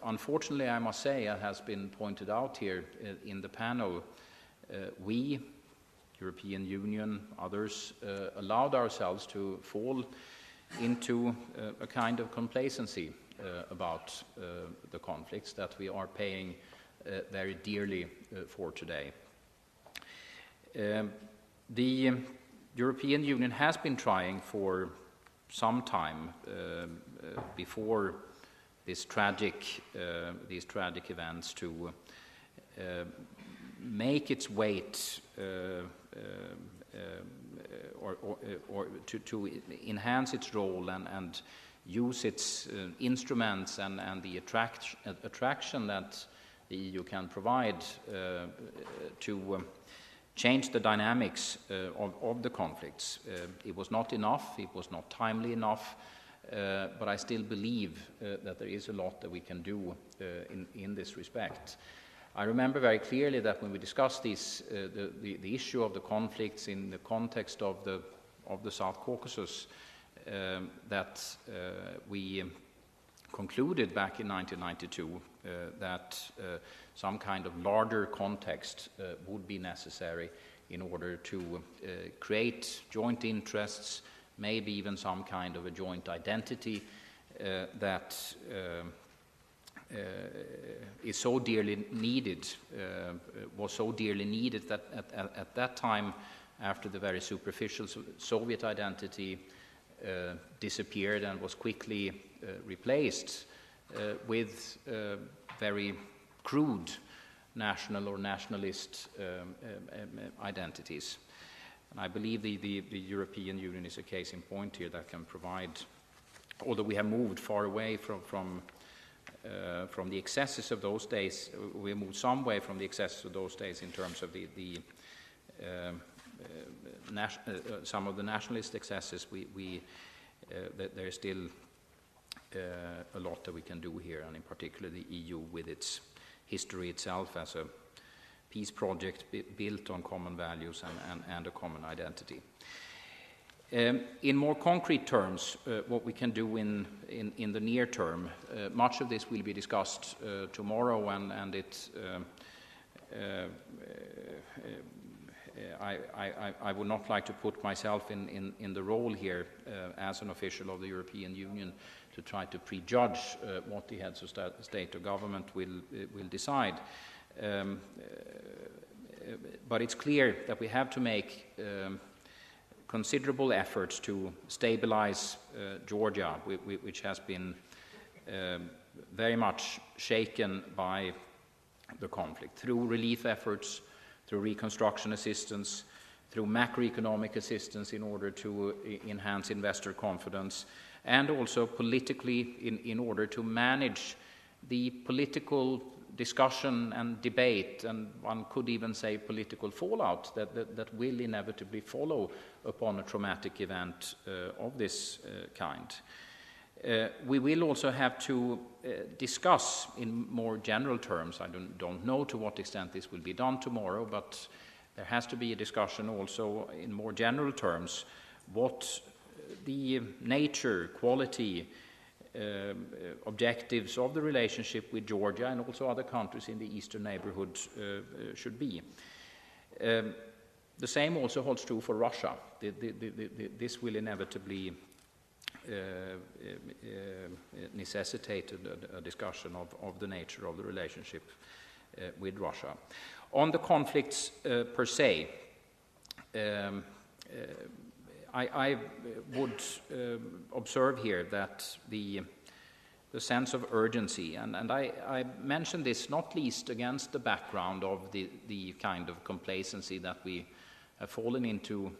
unfortunately, I must say, as has been pointed out here in the panel, we, European Union, others, allowed ourselves to fall into a kind of complacency about the conflicts that we are paying very dearly for today. The European Union has been trying for some time before these tragic events to make its weight or to enhance its role and use its instruments and the attraction that the EU can provide to change the dynamics of the conflicts. It was not enough, it was not timely enough, but I still believe that there is a lot that we can do in this respect. I remember very clearly that when we discussed this, the issue of the conflicts in the context of the South Caucasus, that we concluded back in 1992 that some kind of larger context would be necessary in order to create joint interests, maybe even some kind of a joint identity that is so dearly needed, was so dearly needed that at that time, after the very superficial Soviet identity disappeared and was quickly replaced with very crude national or nationalist identities. And I believe the European Union is a case in point here that can provide, although we have moved far away from the excesses of those days, we moved some way from the excesses of those days in terms of some of the nationalist excesses. There is still a lot that we can do here, and in particular the EU with its history itself as a peace project built on common values and a common identity. In more concrete terms, what we can do in the near term, much of this will be discussed tomorrow, and I would not like to put myself in the role here as an official of the European Union to try to prejudge what the heads of state or government will decide. But it's clear that we have to make considerable efforts to stabilize Georgia, which has been very much shaken by the conflict, through relief efforts, through reconstruction assistance, through macroeconomic assistance in order to enhance investor confidence, and also politically in order to manage the political discussion and debate, and one could even say political fallout that will inevitably follow upon a traumatic event of this kind. We will also have to discuss in more general terms. I don't know to what extent this will be done tomorrow, but there has to be a discussion also in more general terms what the nature, quality, objectives of the relationship with Georgia and also other countries in the eastern neighborhood should be. The same also holds true for Russia. This will inevitably necessitate a discussion of the nature of the relationship with Russia. On the conflicts per se, I would observe here that the sense of urgency, and I mention this not least against the background of the kind of complacency that we have fallen into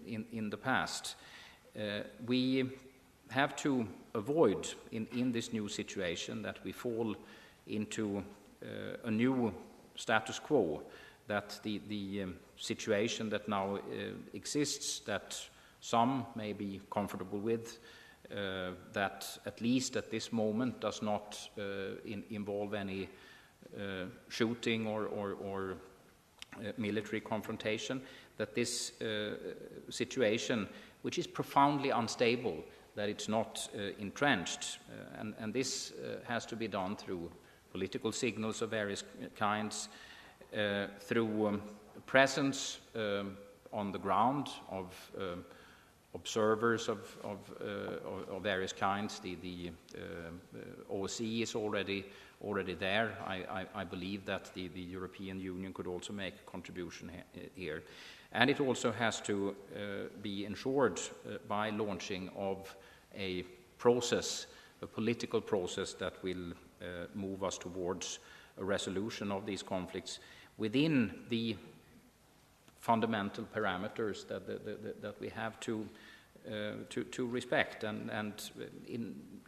in the past. We have to avoid in this new situation that we fall into a new status quo, that the situation that now exists, that some may be comfortable with, that at least at this moment does not involve any shooting or military confrontation, that this situation, which is profoundly unstable, that it's not entrenched, and this has to be done through political signals of various kinds, through presence on the ground of observers of various kinds. The OSCE is already there. I believe that the European Union could also make a contribution here. And it also has to be ensured by launching of a process, a political process that will move us towards a resolution of these conflicts, within the fundamental parameters that we have to respect, and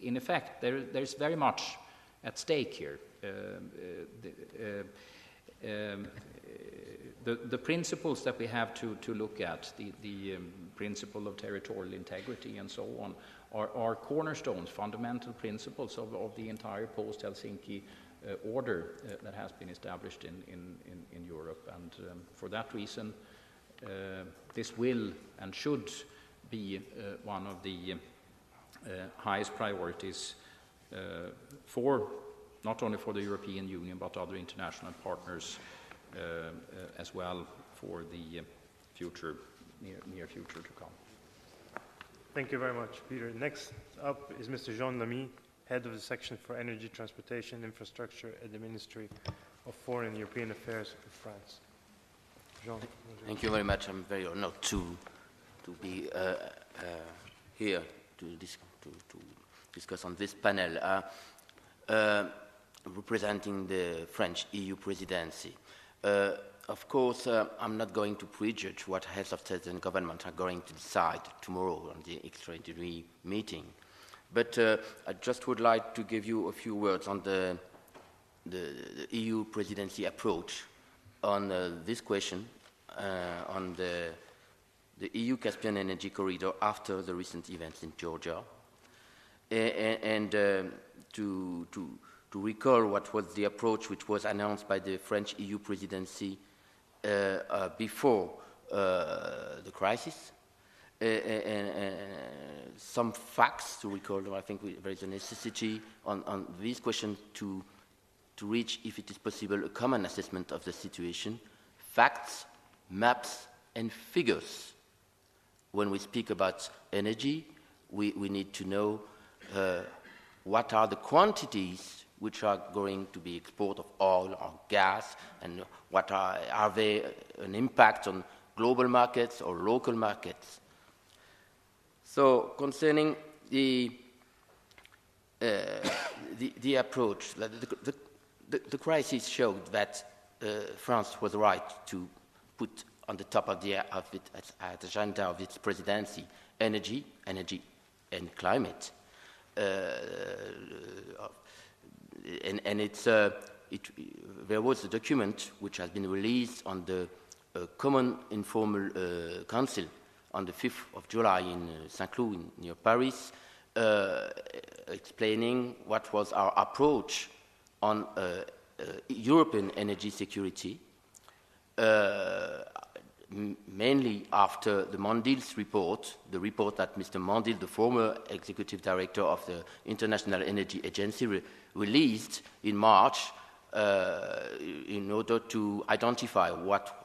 in effect, there's very much at stake here. The principles that we have to look at, the principle of territorial integrity and so on, are cornerstones, fundamental principles of the entire post-Helsinki order that has been established in Europe. And for that reason, this will and should be one of the highest priorities not only for the European Union but other international partners as well for the near future to come. Thank you very much, Peter. Next up is Mr. Jean Lamy, Head of the Section for Energy, Transportation, Infrastructure at the Ministry of Foreign and European Affairs of France. Jean. Thank you very much. I'm very honored to be here to discuss on this panel. Representing the French EU presidency. Of course, I'm not going to prejudge what heads of state and government are going to decide tomorrow on the extraordinary meeting. But I just would like to give you a few words on the EU presidency approach on this question, on the EU-Caspian energy corridor after the recent events in Georgia, and to recall what was the approach which was announced by the French EU presidency before the crisis. Some facts to recall. I think there is a necessity on these questions to reach, if it is possible, a common assessment of the situation. Facts, maps, and figures. When we speak about energy, we need to know what are the quantities which are going to be export of oil or gas, and what are they an impact on global markets or local markets. So concerning the approach, the crisis showed that France was right to put on the top of the agenda of its presidency energy and climate. There was a document which has been released on the Common Informal Council on the 5th of July in Saint-Cloud near Paris, explaining what was our approach on European energy security, mainly after the Mondil's report, the report that Mr. Mondil, the former executive director of the International Energy Agency, released in March in order to identify what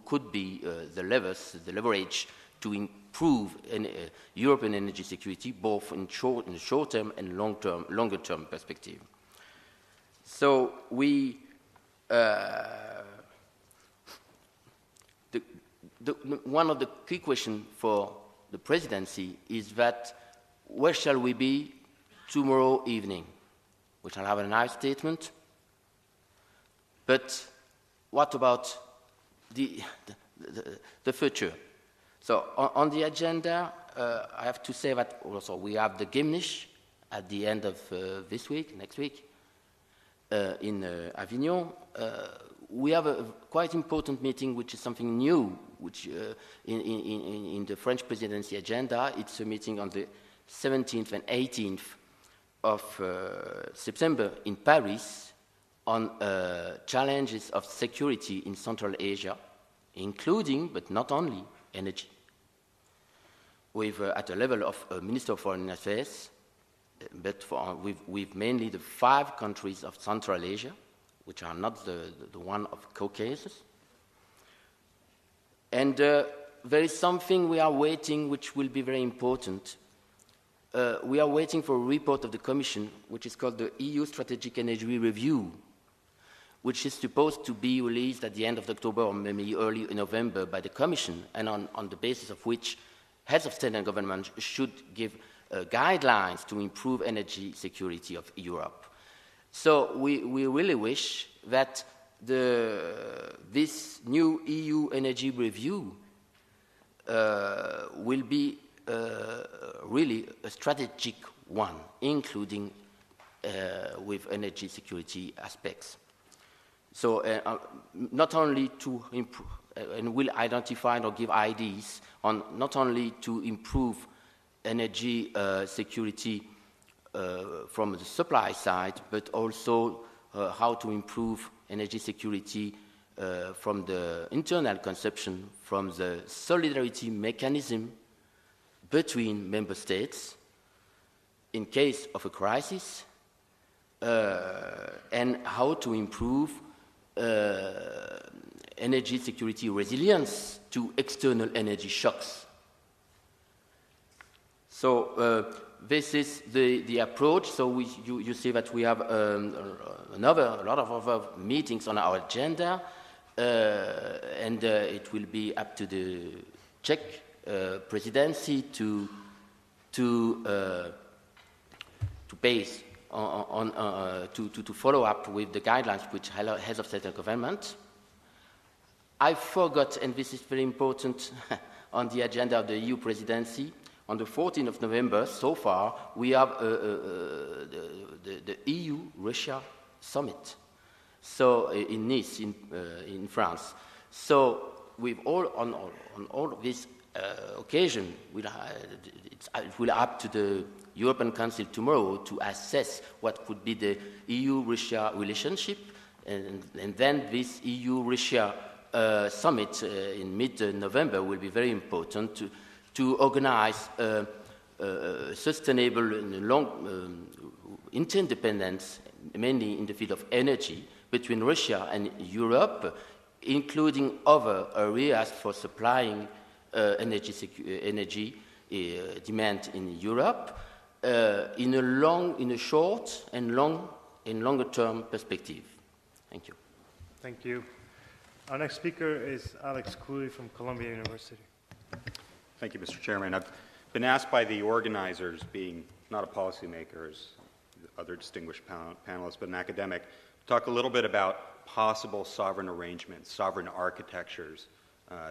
could be the leverage to improve European energy security, both in the short-term and longer-term perspective. So we one of the key questions for the presidency is that where shall we be tomorrow evening? We shall have a nice statement, but what about the future? So on the agenda, I have to say that also we have the Gymnich at the end of next week, in Avignon. We have a quite important meeting, which is something new, which in the French presidency agenda. It's a meeting on the 17th and 18th of September in Paris on challenges of security in Central Asia, including, but not only, energy. With, at a level of Minister of Foreign Affairs, but with mainly the 5 countries of Central Asia, which are not the one of Caucasus. And there is something we are waiting, which will be very important. We are waiting for a report of the Commission, which is called the EU Strategic Energy Review, which is supposed to be released at the end of October or maybe early November by the Commission, and on the basis of which heads of state and government should give guidelines to improve energy security of Europe. So we really wish that this new EU energy review will be really a strategic one, including with energy security aspects. So not only to improve, and will identify or give ideas on not only to improve energy security from the supply side, but also how to improve energy security from the internal consumption, from the solidarity mechanism between member states in case of a crisis, and how to improve energy security resilience to external energy shocks. So this is the approach. So you see that we have a lot of other meetings on our agenda, and it will be up to the Czech presidency to base to follow up with the guidelines which heads of state and government. I forgot, and this is very important, on the agenda of the EU presidency, on the 14th of November, so far, we have the EU-Russia summit, so in Nice, in France. So with on all of this occasion, it will up to the European Council tomorrow to assess what could be the EU-Russia relationship, and then this EU-Russia summit in mid-November will be very important to organize sustainable and long interdependence, mainly in the field of energy, between Russia and Europe, including other areas for supplying energy demand in Europe, in a short and longer-term perspective. Thank you. Thank you. Our next speaker is Alex Cooley from Columbia University. Thank you, Mr. Chairman. I've been asked by the organizers, being not a policymaker as other distinguished panelists, but an academic, to talk a little bit about possible sovereign arrangements, sovereign architectures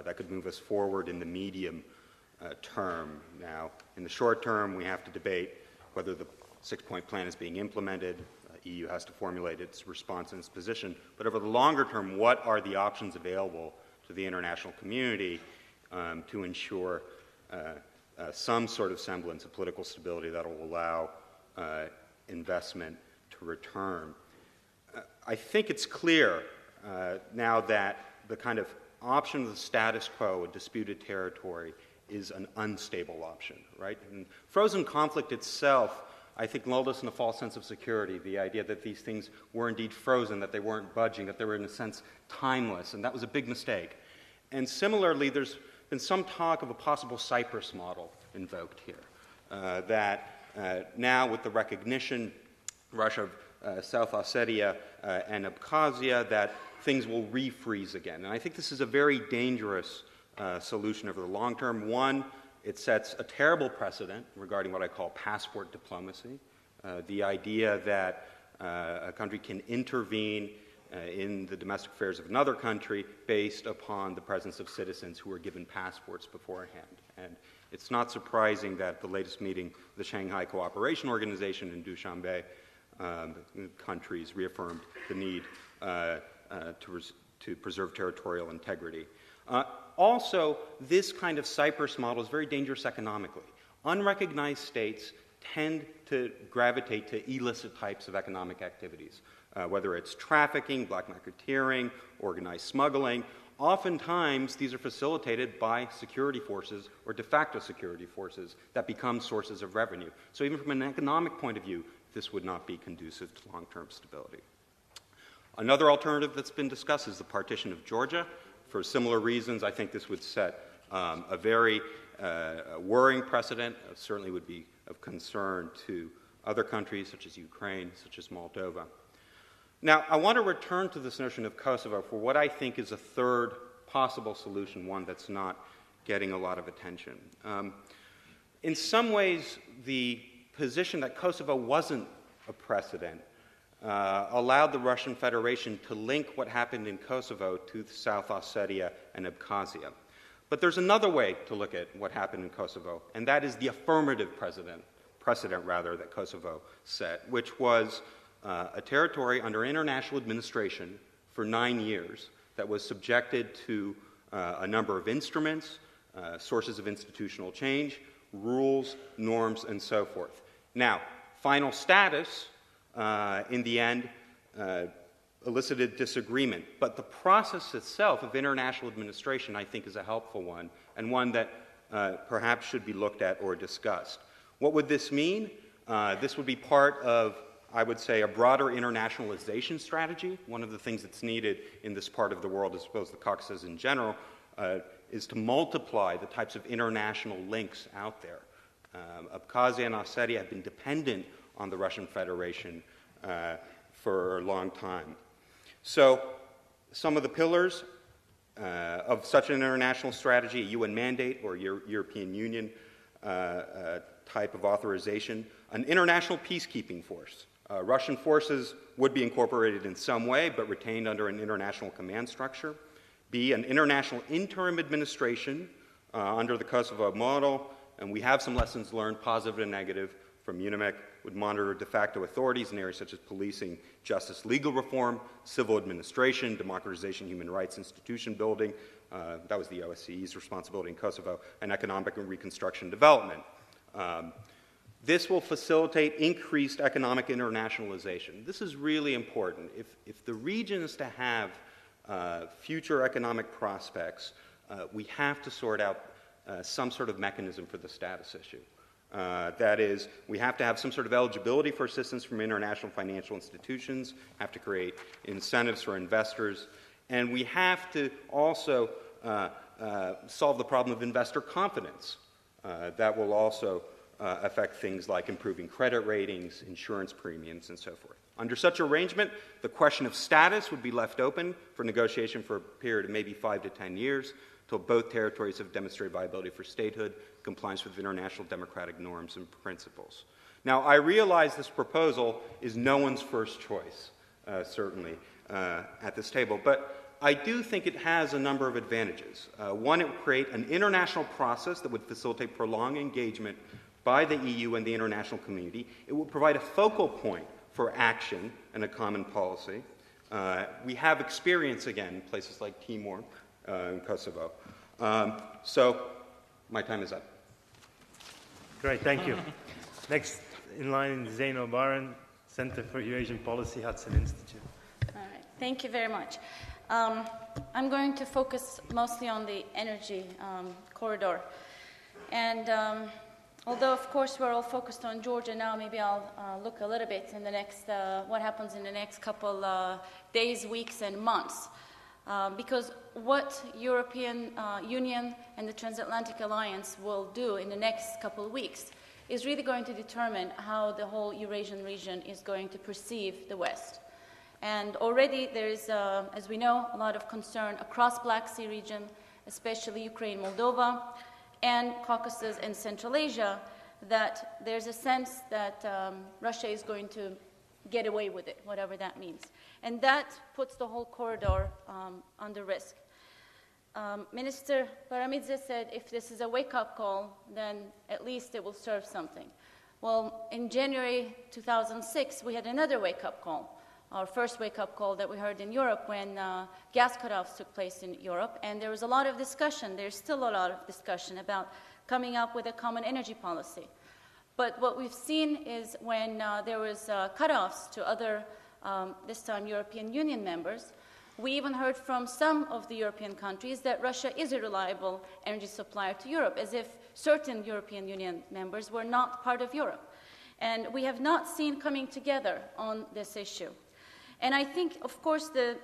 that could move us forward in the medium term. Now, in the short term, we have to debate whether the six-point plan is being implemented. EU has to formulate its response and its position. But over the longer term, what are the options available to the international community to ensure some sort of semblance of political stability that will allow investment to return? I think it's clear now that the kind of option of the status quo, a disputed territory, is an unstable option, right? And frozen conflict itself, I think, lulled us in a false sense of security, the idea that these things were indeed frozen, that they weren't budging, that they were, in a sense, timeless, and that was a big mistake. And similarly, there's been some talk of a possible Cyprus model invoked here, that now with the recognition, Russia of South Ossetia and Abkhazia, that things will refreeze again. And I think this is a very dangerous solution over the long term. One, it sets a terrible precedent regarding what I call passport diplomacy, the idea that a country can intervene in the domestic affairs of another country based upon the presence of citizens who are given passports beforehand. And it's not surprising that the latest meeting of the Shanghai Cooperation Organization in Dushanbe, countries reaffirmed the need to preserve territorial integrity. Also, this kind of Cyprus model is very dangerous economically. Unrecognized states tend to gravitate to illicit types of economic activities, whether it's trafficking, black marketeering, organized smuggling. Oftentimes, these are facilitated by security forces or de facto security forces that become sources of revenue. So even from an economic point of view, this would not be conducive to long-term stability. Another alternative that's been discussed is the partition of Georgia. For similar reasons, I think this would set a very worrying precedent. It certainly would be of concern to other countries such as Ukraine, such as Moldova. Now, I want to return to this notion of Kosovo for what I think is a third possible solution, one that's not getting a lot of attention. In some ways, the position that Kosovo wasn't a precedent allowed the Russian Federation to link what happened in Kosovo to South Ossetia and Abkhazia. But there's another way to look at what happened in Kosovo, and that is the affirmative precedent that Kosovo set, which was a territory under international administration for 9 years that was subjected to a number of instruments, sources of institutional change, rules, norms, and so forth. Now, final status, in the end, elicited disagreement, but the process itself of international administration, I think, is a helpful one, and one that perhaps should be looked at or discussed. What would this mean? This would be part of, I would say, a broader internationalization strategy. One of the things that's needed in this part of the world, as well as the Caucasus in general, is to multiply the types of international links out there. Abkhazia and Ossetia have been dependent on the Russian Federation for a long time. So, some of the pillars of such an international strategy, a UN mandate or European Union type of authorization, an international peacekeeping force. Russian forces would be incorporated in some way, but retained under an international command structure. B, an international interim administration under the Kosovo model, and we have some lessons learned, positive and negative, from UNIMEC, would monitor de facto authorities in areas such as policing, justice, legal reform, civil administration, democratization, human rights, institution building. That was the OSCE's responsibility in Kosovo, and economic and reconstruction development. This will facilitate increased economic internationalization. This is really important. If the region is to have future economic prospects, we have to sort out some sort of mechanism for the status issue. That is, we have to have some sort of eligibility for assistance from international financial institutions, have to create incentives for investors, and we have to also solve the problem of investor confidence. That will also affect things like improving credit ratings, insurance premiums, and so forth. Under such arrangement, the question of status would be left open for negotiation for a period of maybe 5 to 10 years, until both territories have demonstrated viability for statehood, compliance with international democratic norms and principles. Now, I realize this proposal is no one's first choice, certainly, at this table, but I do think it has a number of advantages. One, it would create an international process that would facilitate prolonged engagement by the EU and the international community. It would provide a focal point for action and a common policy. We have experience, again, in places like Timor, in Kosovo. So, my time is up. Great, thank you. Next in line, Zaino Baran, Center for Eurasian Policy, Hudson Institute. All right, thank you very much. I'm going to focus mostly on the energy corridor. And although, of course, we're all focused on Georgia now, maybe I'll look a little bit in the next, what happens in the next couple days, weeks, and months. Because what European Union and the Transatlantic Alliance will do in the next couple of weeks is really going to determine how the whole Eurasian region is going to perceive the West. And already there is, as we know, a lot of concern across Black Sea region, especially Ukraine, Moldova, and Caucasus and Central Asia, that there's a sense that Russia is going to get away with it, whatever that means. And that puts the whole corridor under risk. Minister Baramidze said if this is a wake-up call, then at least it will serve something. Well, in January 2006, we had another wake-up call, our first wake-up call that we heard in Europe when gas cutoffs took place in Europe, and there was a lot of discussion, there's still a lot of discussion about coming up with a common energy policy. But what we've seen is when there was cutoffs to other, this time European Union members, we even heard from some of the European countries that Russia is a reliable energy supplier to Europe, as if certain European Union members were not part of Europe. And we have not seen coming together on this issue. And I think, of course, the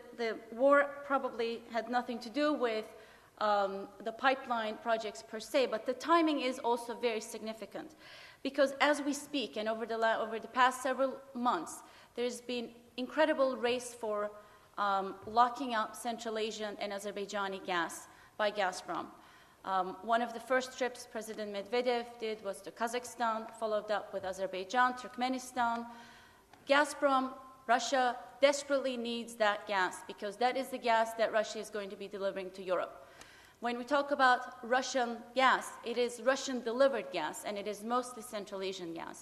war probably had nothing to do with the pipeline projects per se, but the timing is also very significant. Because as we speak, and over the past several months, there's been incredible race for locking up Central Asian and Azerbaijani gas by Gazprom. One of the first trips President Medvedev did was to Kazakhstan, followed up with Azerbaijan, Turkmenistan. Gazprom Russia desperately needs that gas because that is the gas that Russia is going to be delivering to Europe. When we talk about Russian gas, it is Russian-delivered gas, and it is mostly Central Asian gas.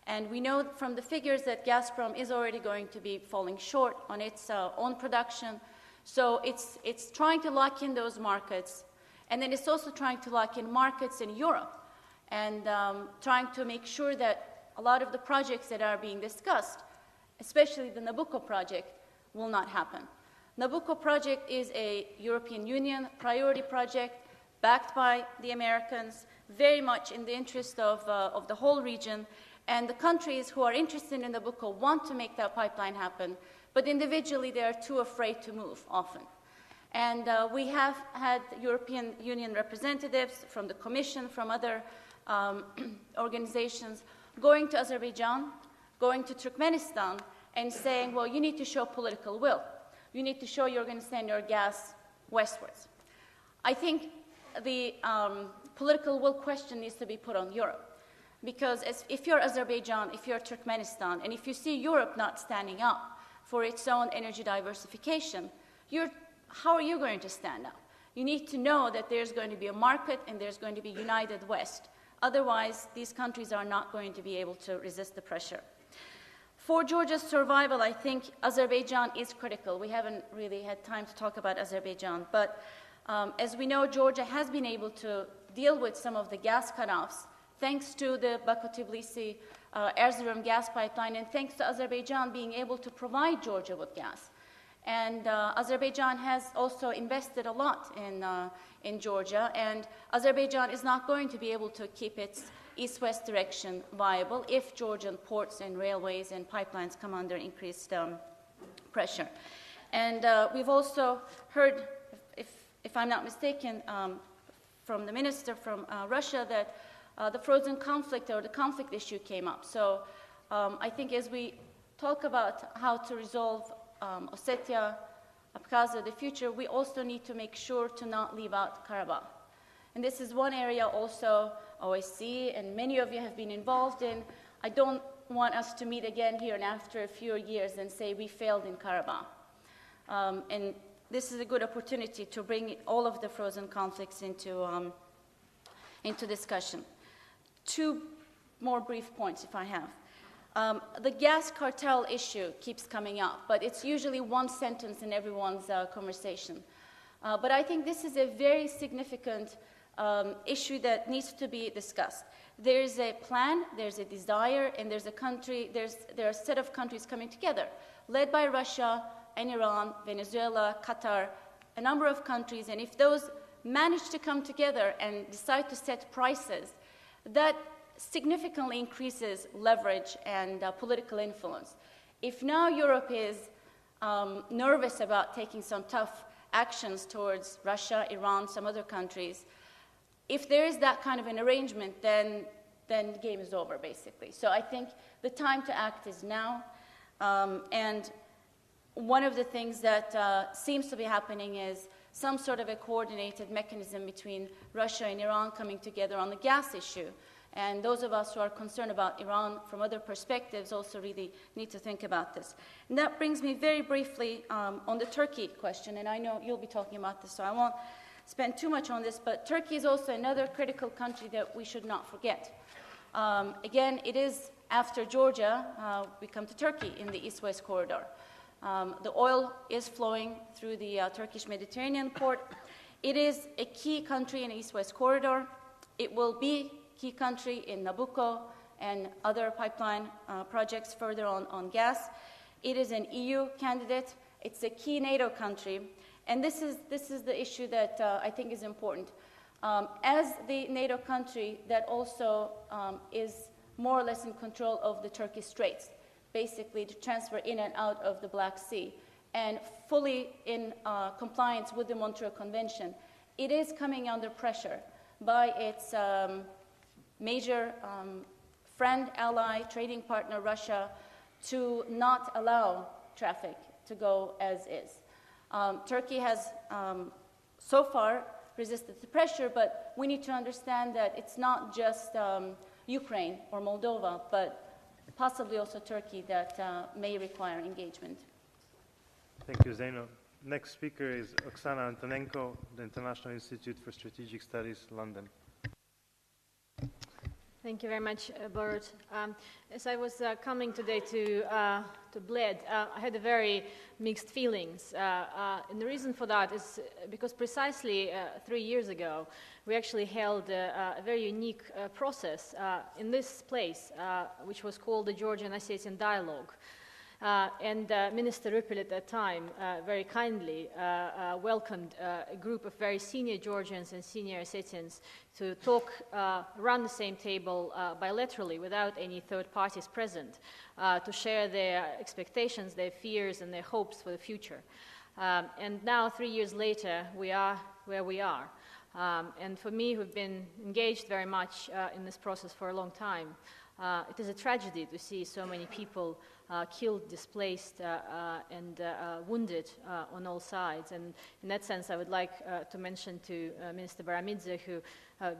And we know from the figures that Gazprom is already going to be falling short on its own production. So it's trying to lock in those markets, and then it's also trying to lock in markets in Europe, and trying to make sure that a lot of the projects that are being discussed, especially the Nabucco project, will not happen. Nabucco project is a European Union priority project backed by the Americans, very much in the interest of the whole region. And the countries who are interested in Nabucco want to make that pipeline happen, but individually they are too afraid to move often. And we have had European Union representatives from the Commission, from other organizations, going to Azerbaijan, going to Turkmenistan, and saying, well, you need to show political will. You need to show you're going to send your gas westwards. I think the political will question needs to be put on Europe. Because if you're Azerbaijan, if you're Turkmenistan, and if you see Europe not standing up for its own energy diversification, how are you going to stand up? You need to know that there's going to be a market and there's going to be united West. Otherwise, these countries are not going to be able to resist the pressure. For Georgia's survival, I think Azerbaijan is critical. We haven't really had time to talk about Azerbaijan, but as we know, Georgia has been able to deal with some of the gas cutoffs thanks to the Baku-Tbilisi Erzurum gas pipeline, and thanks to Azerbaijan being able to provide Georgia with gas. And Azerbaijan has also invested a lot in Georgia, and Azerbaijan is not going to be able to keep its east-west direction viable if Georgian ports and railways and pipelines come under increased pressure. And we've also heard, if I'm not mistaken, from the minister from Russia that the frozen conflict or the conflict issue came up. So I think as we talk about how to resolve Ossetia, Abkhazia, the future, we also need to make sure to not leave out Karabakh. And this is one area also OSCE and many of you have been involved in. I don't want us to meet again here and after a few years and say we failed in Karabakh. And this is a good opportunity to bring all of the frozen conflicts into discussion. Two more brief points, if I have. The gas cartel issue keeps coming up, but it's usually one sentence in everyone's conversation. But I think this is a very significant issue that needs to be discussed. There's a plan, there's a desire, and there are a set of countries coming together, led by Russia and Iran, Venezuela, Qatar, a number of countries, and if those manage to come together and decide to set prices, that significantly increases leverage and political influence. If now Europe is nervous about taking some tough actions towards Russia, Iran, some other countries, if there is that kind of an arrangement, then the game is over, basically. So I think the time to act is now. And one of the things that seems to be happening is some sort of a coordinated mechanism between Russia and Iran coming together on the gas issue. And those of us who are concerned about Iran from other perspectives also really need to think about this. And that brings me very briefly on the Turkey question, and I know you'll be talking about this, so I won't spend too much on this, but Turkey is also another critical country that we should not forget. Again, it is after Georgia, we come to Turkey in the East-West corridor. The oil is flowing through the Turkish Mediterranean port. It is a key country in the East-West corridor. It will be a key country in Nabucco and other pipeline projects further on gas. It is an EU candidate. It's a key NATO country. And this is the issue that I think is important. As the NATO country that also is more or less in control of the Turkish Straits, basically to transfer in and out of the Black Sea, and fully in compliance with the Montreux Convention, it is coming under pressure by its major friend, ally, trading partner, Russia, to not allow traffic to go as is. Turkey has so far resisted the pressure, but we need to understand that it's not just Ukraine or Moldova, but possibly also Turkey that may require engagement. Thank you, Zeno. Next speaker is Oksana Antonenko, the International Institute for Strategic Studies, London. Thank you very much, Borut. As I was coming today to Bled, I had a very mixed feelings. And the reason for that is because precisely 3 years ago, we actually held a very unique process in this place, which was called the Georgian Ossetian Dialogue. And Minister Rupel at that time very kindly welcomed a group of very senior Georgians and senior Ossetians to talk around the same table bilaterally without any third parties present to share their expectations, their fears, and their hopes for the future. And now, 3 years later, we are where we are. And for me, who've been engaged very much in this process for a long time, it is a tragedy to see so many people killed, displaced, and wounded on all sides. And in that sense, I would like to mention to Minister Baramidze, who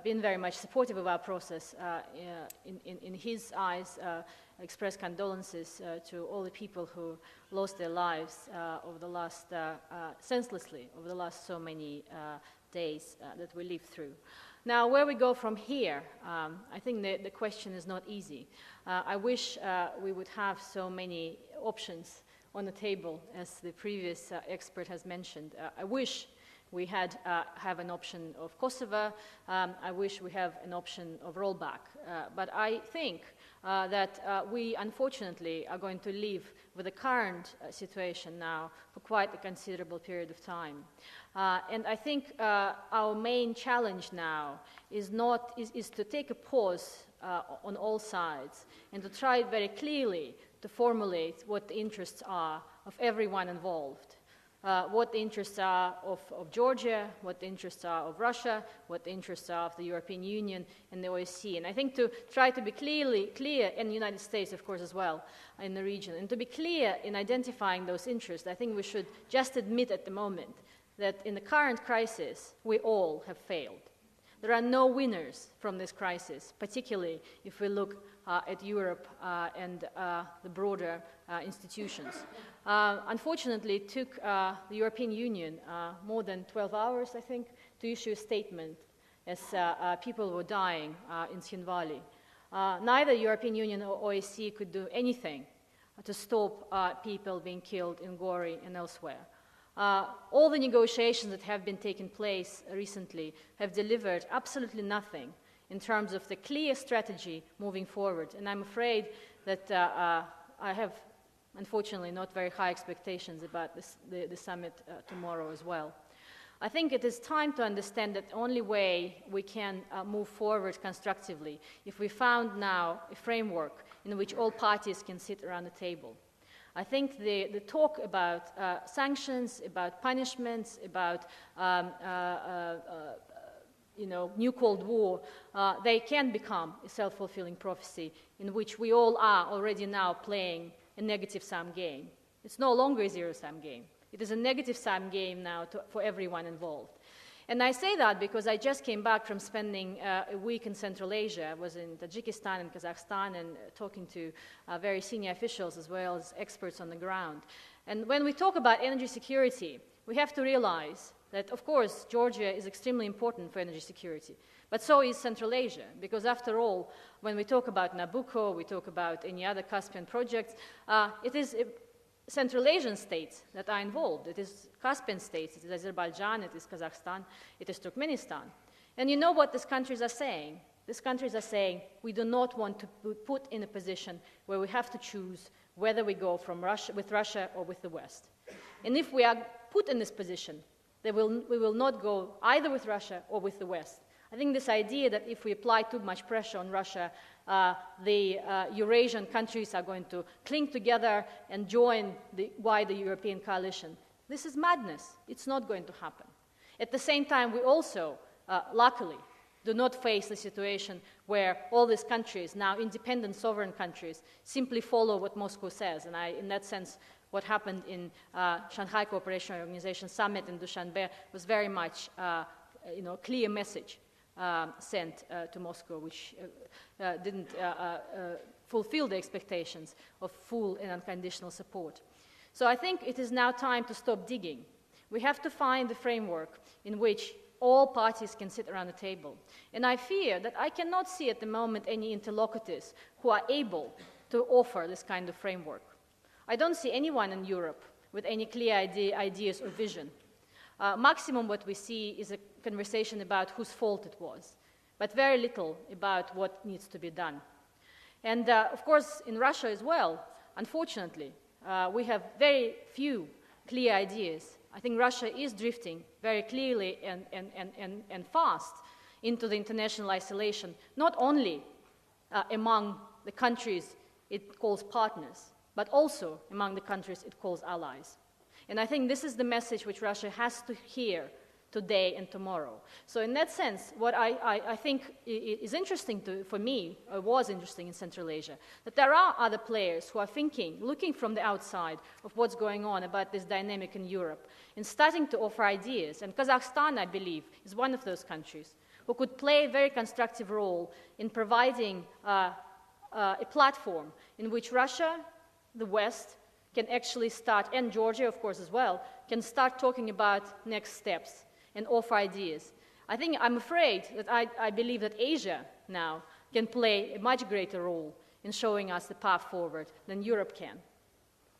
been very much supportive of our process, in his eyes, express condolences to all the people who lost their lives over the last, senselessly, over the last so many days that we lived through. Now, where we go from here, I think the question is not easy. I wish we would have so many options on the table, as the previous expert has mentioned. I wish we have an option of Kosovo. I wish we have an option of rollback. But I think that we, unfortunately, are going to live with the current situation now for quite a considerable period of time. And I think our main challenge now is to take a pause on all sides and to try very clearly to formulate what the interests are of everyone involved. What the interests are of Georgia, what the interests are of Russia, what the interests are of the European Union and the OSCE. And I think to try to be clear, and the United States, of course, as well, in the region, and to be clear in identifying those interests, I think we should just admit at the moment that in the current crisis, we all have failed. There are no winners from this crisis, particularly if we look at Europe and the broader institutions. Unfortunately, it took the European Union more than 12 hours, I think, to issue a statement as people were dying in Tshinvali. Neither European Union or OSCE could do anything to stop people being killed in Gori and elsewhere. All the negotiations that have been taking place recently have delivered absolutely nothing in terms of the clear strategy moving forward. And I'm afraid that I have, unfortunately, not very high expectations about the summit tomorrow as well. I think it is time to understand that the only way we can move forward constructively if we found now a framework in which all parties can sit around the table. I think the talk about sanctions, about punishments, about new Cold War, they can become a self-fulfilling prophecy in which we all are already now playing a negative-sum game. It's no longer a zero-sum game. It is a negative-sum game now for everyone involved. And I say that because I just came back from spending a week in Central Asia. I was in Tajikistan and Kazakhstan and talking to very senior officials as well as experts on the ground. And when we talk about energy security, we have to realize that, of course, Georgia is extremely important for energy security. But so is Central Asia, because after all, when we talk about Nabucco, we talk about any other Caspian projects, it is Central Asian states that are involved. It is Caspian states, it is Azerbaijan, it is Kazakhstan, it is Turkmenistan. And you know what these countries are saying? These countries are saying, we do not want to be put in a position where we have to choose whether we go with Russia or with the West. And if we are put in this position, we will not go either with Russia or with the West. I think this idea that if we apply too much pressure on Russia, the Eurasian countries are going to cling together and join the wider European coalition. This is madness. It's not going to happen. At the same time, we also, luckily, do not face the situation where all these countries, now independent sovereign countries, simply follow what Moscow says. And in that sense, what happened in Shanghai Cooperation Organization Summit in Dushanbe was very much a clear message sent to Moscow, which didn't fulfill the expectations of full and unconditional support. So I think it is now time to stop digging. We have to find a framework in which all parties can sit around the table. And I fear that I cannot see at the moment any interlocutors who are able to offer this kind of framework. I don't see anyone in Europe with any clear ideas or vision. Maximum what we see is a conversation about whose fault it was, but very little about what needs to be done. And of course, in Russia as well, unfortunately, we have very few clear ideas. I think Russia is drifting very clearly and fast into the international isolation, not only among the countries it calls partners, but also among the countries it calls allies. And I think this is the message which Russia has to hear today and tomorrow. So in that sense, what I think is interesting for me, or was interesting in Central Asia, that there are other players who are thinking, looking from the outside of what's going on about this dynamic in Europe, and starting to offer ideas. And Kazakhstan, I believe, is one of those countries who could play a very constructive role in providing a platform in which Russia, the West, can actually start, and Georgia, of course, as well, can start talking about next steps and offer ideas. I'm afraid that I believe that Asia now can play a much greater role in showing us the path forward than Europe can.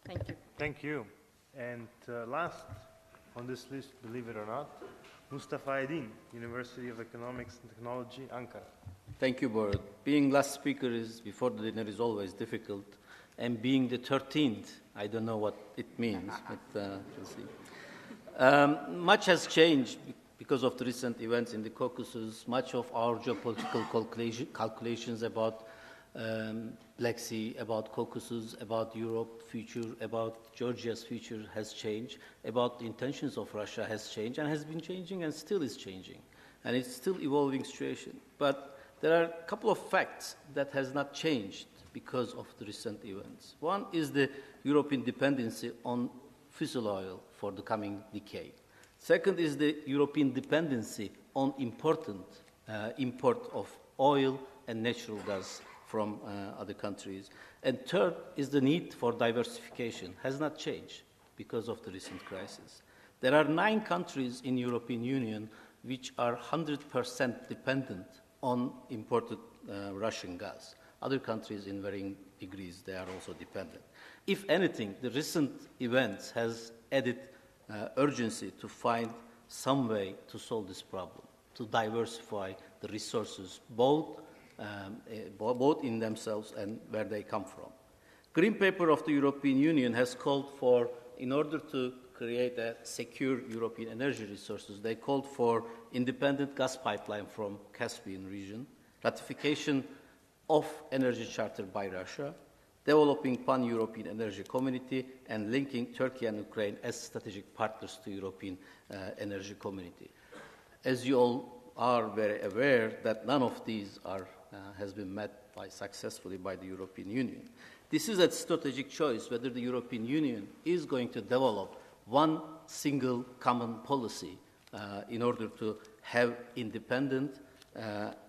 Thank you. Thank you. And last on this list, believe it or not, Mustafa Aydin, University of Economics and Technology, Ankara. Thank you, Boris. Being last speaker before the dinner is always difficult, and being the 13th, I don't know what it means, but we'll see. Much has changed because of the recent events in the Caucasus. Much of our geopolitical calculations about Black Sea, about Caucasus, about Europe's future, about Georgia's future has changed, about the intentions of Russia has changed and has been changing and still is changing. And it's still evolving situation. But there are a couple of facts that has not changed because of the recent events. One is the European dependency on fossil oil for the coming decade. Second is the European dependency on import of oil and natural gas from other countries. And third is the need for diversification has not changed because of the recent crisis. There are 9 countries in the European Union which are 100% dependent on imported Russian gas. Other countries in varying degrees, they are also dependent. If anything, the recent events has added urgency to find some way to solve this problem, to diversify the resources, both in themselves and where they come from. Green Paper of the European Union has called for, in order to create a secure European energy resources, they called for independent gas pipeline from Caspian region, ratification of energy charter by Russia, developing pan-European energy community, and linking Turkey and Ukraine as strategic partners to European energy community. As you all are very aware that none of these has been met successfully by the European Union. This is a strategic choice whether the European Union is going to develop one single common policy in order to have independent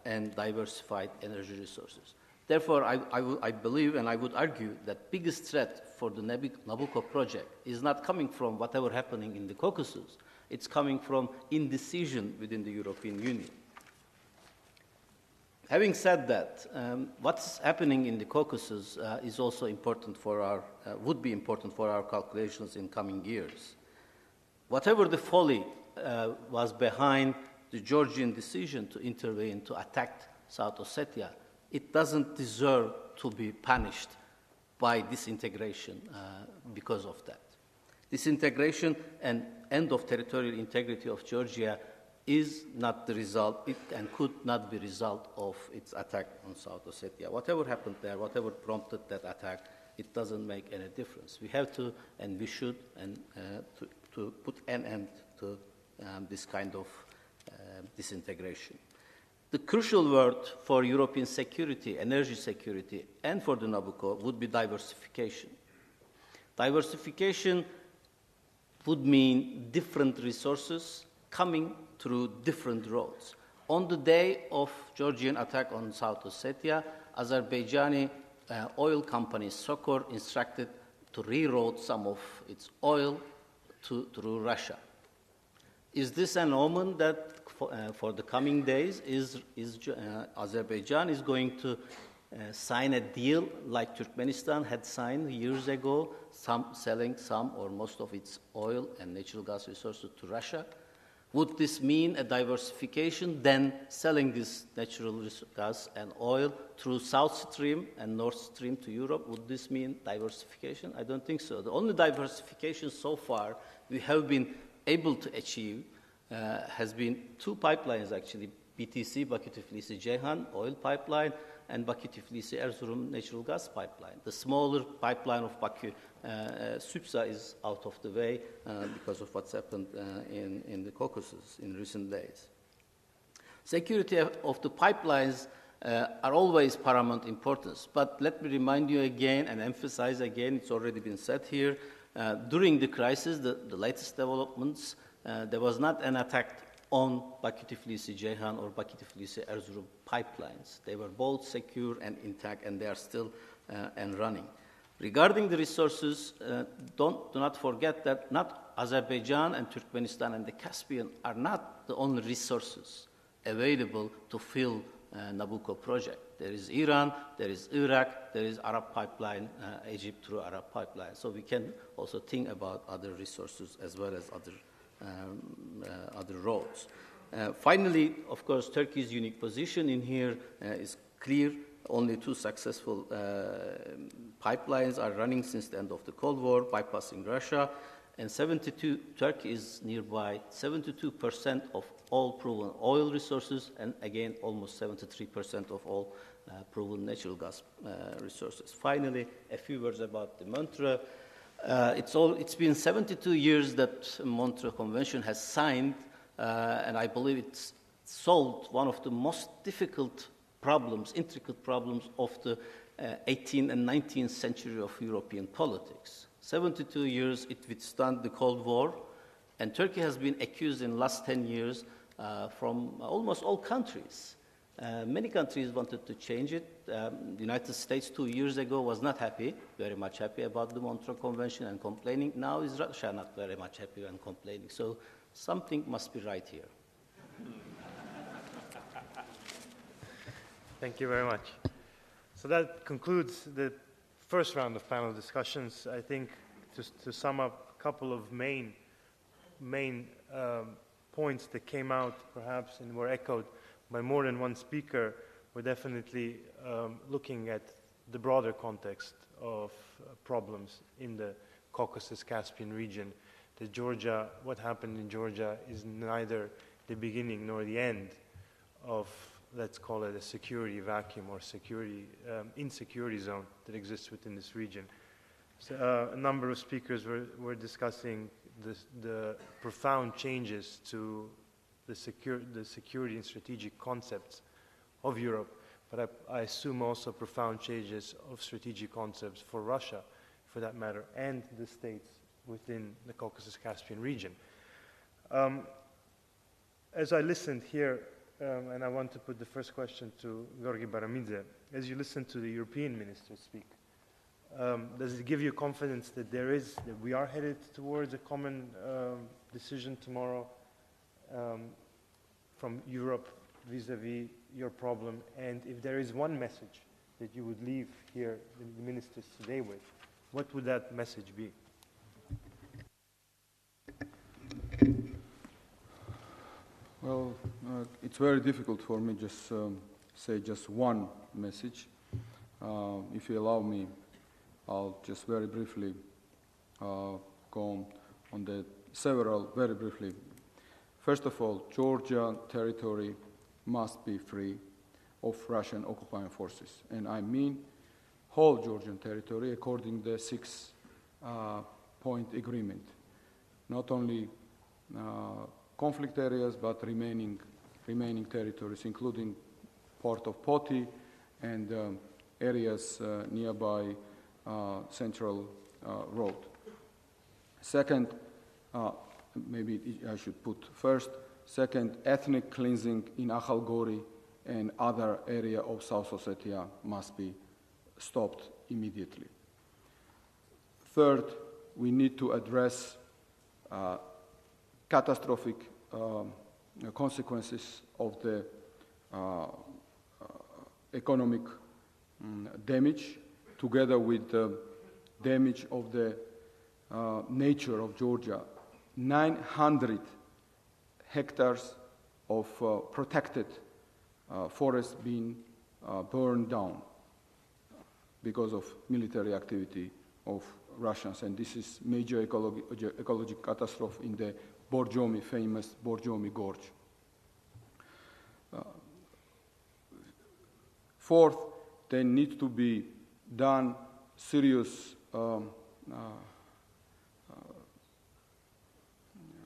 and diversified energy resources. Therefore, I believe and I would argue that the biggest threat for the Nabucco project is not coming from whatever happening in the Caucasus. It's coming from indecision within the European Union. Having said that, what's happening in the Caucasus is also important for would be important for our calculations in coming years. Whatever the folly was behind the Georgian decision to intervene, to attack South Ossetia, it doesn't deserve to be punished by disintegration because of that. Disintegration and end of territorial integrity of Georgia is not the result, and could not be result of its attack on South Ossetia. Whatever happened there, whatever prompted that attack, it doesn't make any difference. We have to, and we should, and to put an end to this kind of disintegration. The crucial word for European security, energy security, and for the Nabucco would be diversification. Diversification would mean different resources coming through different roads. On the day of Georgian attack on South Ossetia, Azerbaijani oil company Sokor instructed to reroute some of its oil through Russia. Is this an omen that for the coming days, Azerbaijan is going to sign a deal like Turkmenistan had signed years ago, selling some or most of its oil and natural gas resources to Russia? Would this mean a diversification, then selling this natural gas and oil through South Stream and North Stream to Europe? Would this mean diversification? I don't think so. The only diversification so far we have been able to achieve has been two pipelines, actually, BTC, Baku-Tbilisi-Ceyhan oil pipeline, and Baku-Tbilisi-Erzurum natural gas pipeline. The smaller pipeline of Baku, Supsa, is out of the way because of what's happened in the Caucasus in recent days. Security of the pipelines are always paramount importance, but let me remind you again and emphasize again, it's already been said here, during the crisis, the latest developments, there was not an attack on Baku-Tbilisi-Ceyhan or Baku-Tbilisi-Erzurum pipelines. They were both secure and intact, and they are still and running. Regarding the resources, do not forget that not Azerbaijan and Turkmenistan and the Caspian are not the only resources available to fill Nabucco project. There is Iran, there is Iraq, there is Arab pipeline, Egypt through Arab pipeline. So we can also think about other resources as well as other roads. Finally, of course, Turkey's unique position in here is clear. Only two successful pipelines are running since the end of the Cold War, bypassing Russia, and Turkey is nearby 72% of all proven oil resources, and again, almost 73% of all proven natural gas resources. Finally, a few words about the Montreux. It's been 72 years that Montreux Convention has signed, and I believe it's solved one of the most difficult problems, intricate problems of the 18th and 19th century of European politics. 72 years it withstood the Cold War, and Turkey has been accused in the last 10 years from almost all countries. Many countries wanted to change it. The United States 2 years ago was not happy, very much happy about the Montreux Convention and complaining. Now is Russia not very much happy and complaining. So something must be right here. Thank you very much. So that concludes the first round of panel discussions. I think to sum up a couple of main points that came out perhaps and were echoed by more than one speaker, we're definitely looking at the broader context of problems in the Caucasus-Caspian region. What happened in Georgia is neither the beginning nor the end of, let's call it, a security vacuum or insecurity zone that exists within this region. So, a number of speakers were discussing the profound changes to the security and strategic concepts of Europe, but I assume also profound changes of strategic concepts for Russia, for that matter, and the states within the Caucasus-Caspian region. As I listened here, and I want to put the first question to Georgi Baramidze, as you listen to the European ministers speak, does it give you confidence that that we are headed towards a common decision tomorrow from Europe vis-à-vis your problem? And if there is one message that you would leave here the ministers today with, what would that message be? Well, it's very difficult for me just say just one message. If you allow me, I'll just very briefly go on the several, very briefly. First of all, Georgia territory must be free of Russian occupying forces. And I mean whole Georgian territory according to the 6-point agreement. Not only conflict areas, but remaining territories, including port of Poti and areas nearby Central Road. Second, maybe I should put first, second, ethnic cleansing in Akhalgori and other area of South Ossetia must be stopped immediately. Third, we need to address catastrophic consequences of the economic damage, together with the damage of the nature of Georgia. 900 hectares of protected forest being burned down because of military activity of Russians, and this is major ecological catastrophe in the Borjomi, famous Borjomi Gorge. Fourth, there need to be done serious,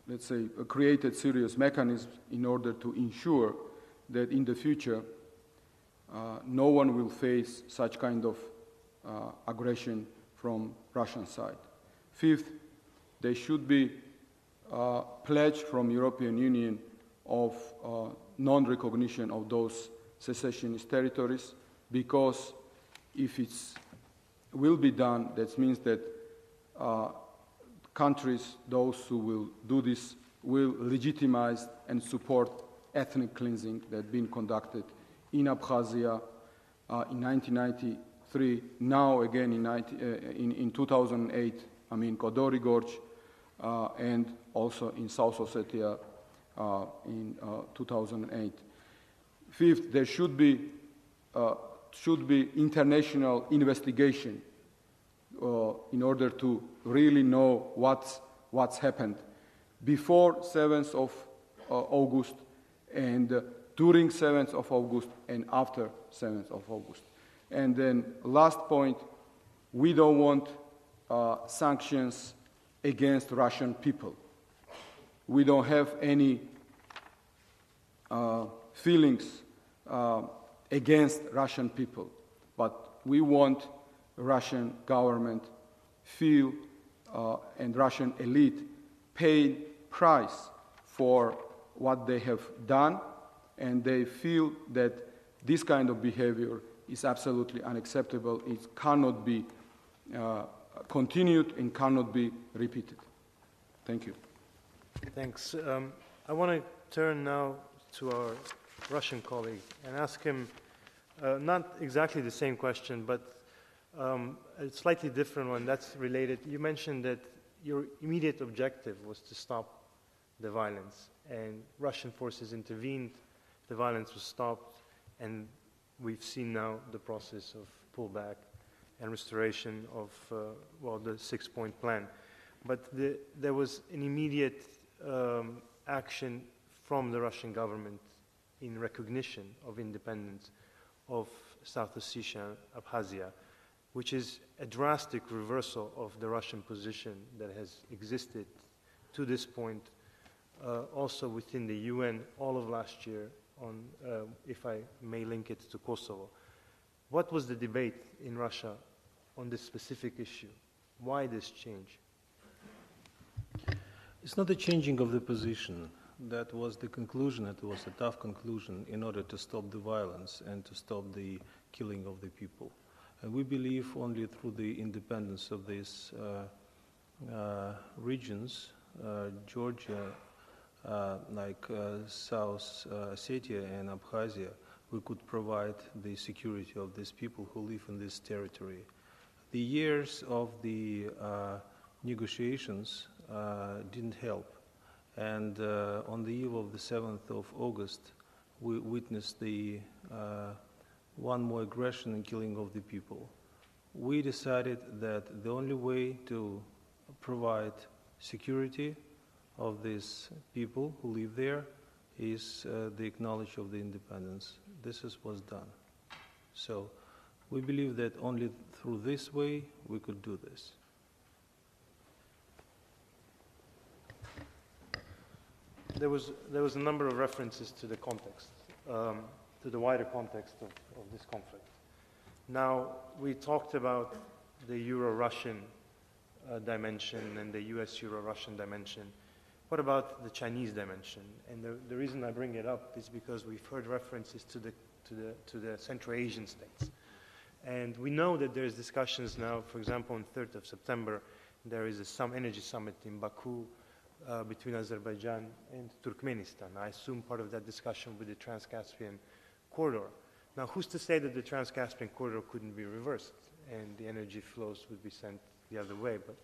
let's say, created serious mechanisms in order to ensure that in the future no one will face such kind of aggression from Russian side. Fifth, there should be a pledge from European Union of non-recognition of those secessionist territories, because if it will be done, that means that countries, those who will do this, will legitimize and support ethnic cleansing that has been conducted in Abkhazia in 1993, now again in 2008, I mean Kodori Gorge, and also in South Ossetia in 2008. Fifth, there should be international investigation in order to really know what's happened before 7th of August and during 7th of August and after 7th of August. And then last point, we don't want sanctions against Russian people. We don't have any feelings against Russian people, but we want Russian government feel and Russian elite pay price for what they have done, and they feel that this kind of behavior is absolutely unacceptable. It cannot be continued and cannot be repeated. Thank you. Thanks. I want to turn now to our Russian colleague and ask him not exactly the same question, but a slightly different one that's related. You mentioned that your immediate objective was to stop the violence, and Russian forces intervened, the violence was stopped, and we've seen now the process of pullback and restoration of, the 6-point plan. But there was an immediate action from the Russian government in recognition of independence of South Ossetia and Abkhazia, which is a drastic reversal of the Russian position that has existed to this point, also within the UN all of last year on, if I may link it to Kosovo. What was the debate in Russia on this specific issue? Why this change? It's not a changing of the position. That was the conclusion. It was a tough conclusion in order to stop the violence and to stop the killing of the people. And we believe only through the independence of these regions, Georgia, South Ossetia and Abkhazia, we could provide the security of these people who live in this territory. The years of the negotiations didn't help. And on the eve of the 7th of August, we witnessed the one more aggression and killing of the people. We decided that the only way to provide security of these people who live there is the acknowledgement of the independence. This was done. So we believe that only through this way we could do this. There was a number of references to the context, to the wider context of this conflict. Now, we talked about the Euro-Russian dimension and the US-Euro-Russian dimension. What about the Chinese dimension? And the reason I bring it up is because we've heard references to the Central Asian states. And we know that there's discussions now, for example, on 3rd of September, there is some energy summit in Baku between Azerbaijan and Turkmenistan. I assume part of that discussion with the Trans-Caspian corridor. Now, who's to say that the Trans-Caspian corridor couldn't be reversed and the energy flows would be sent the other way? But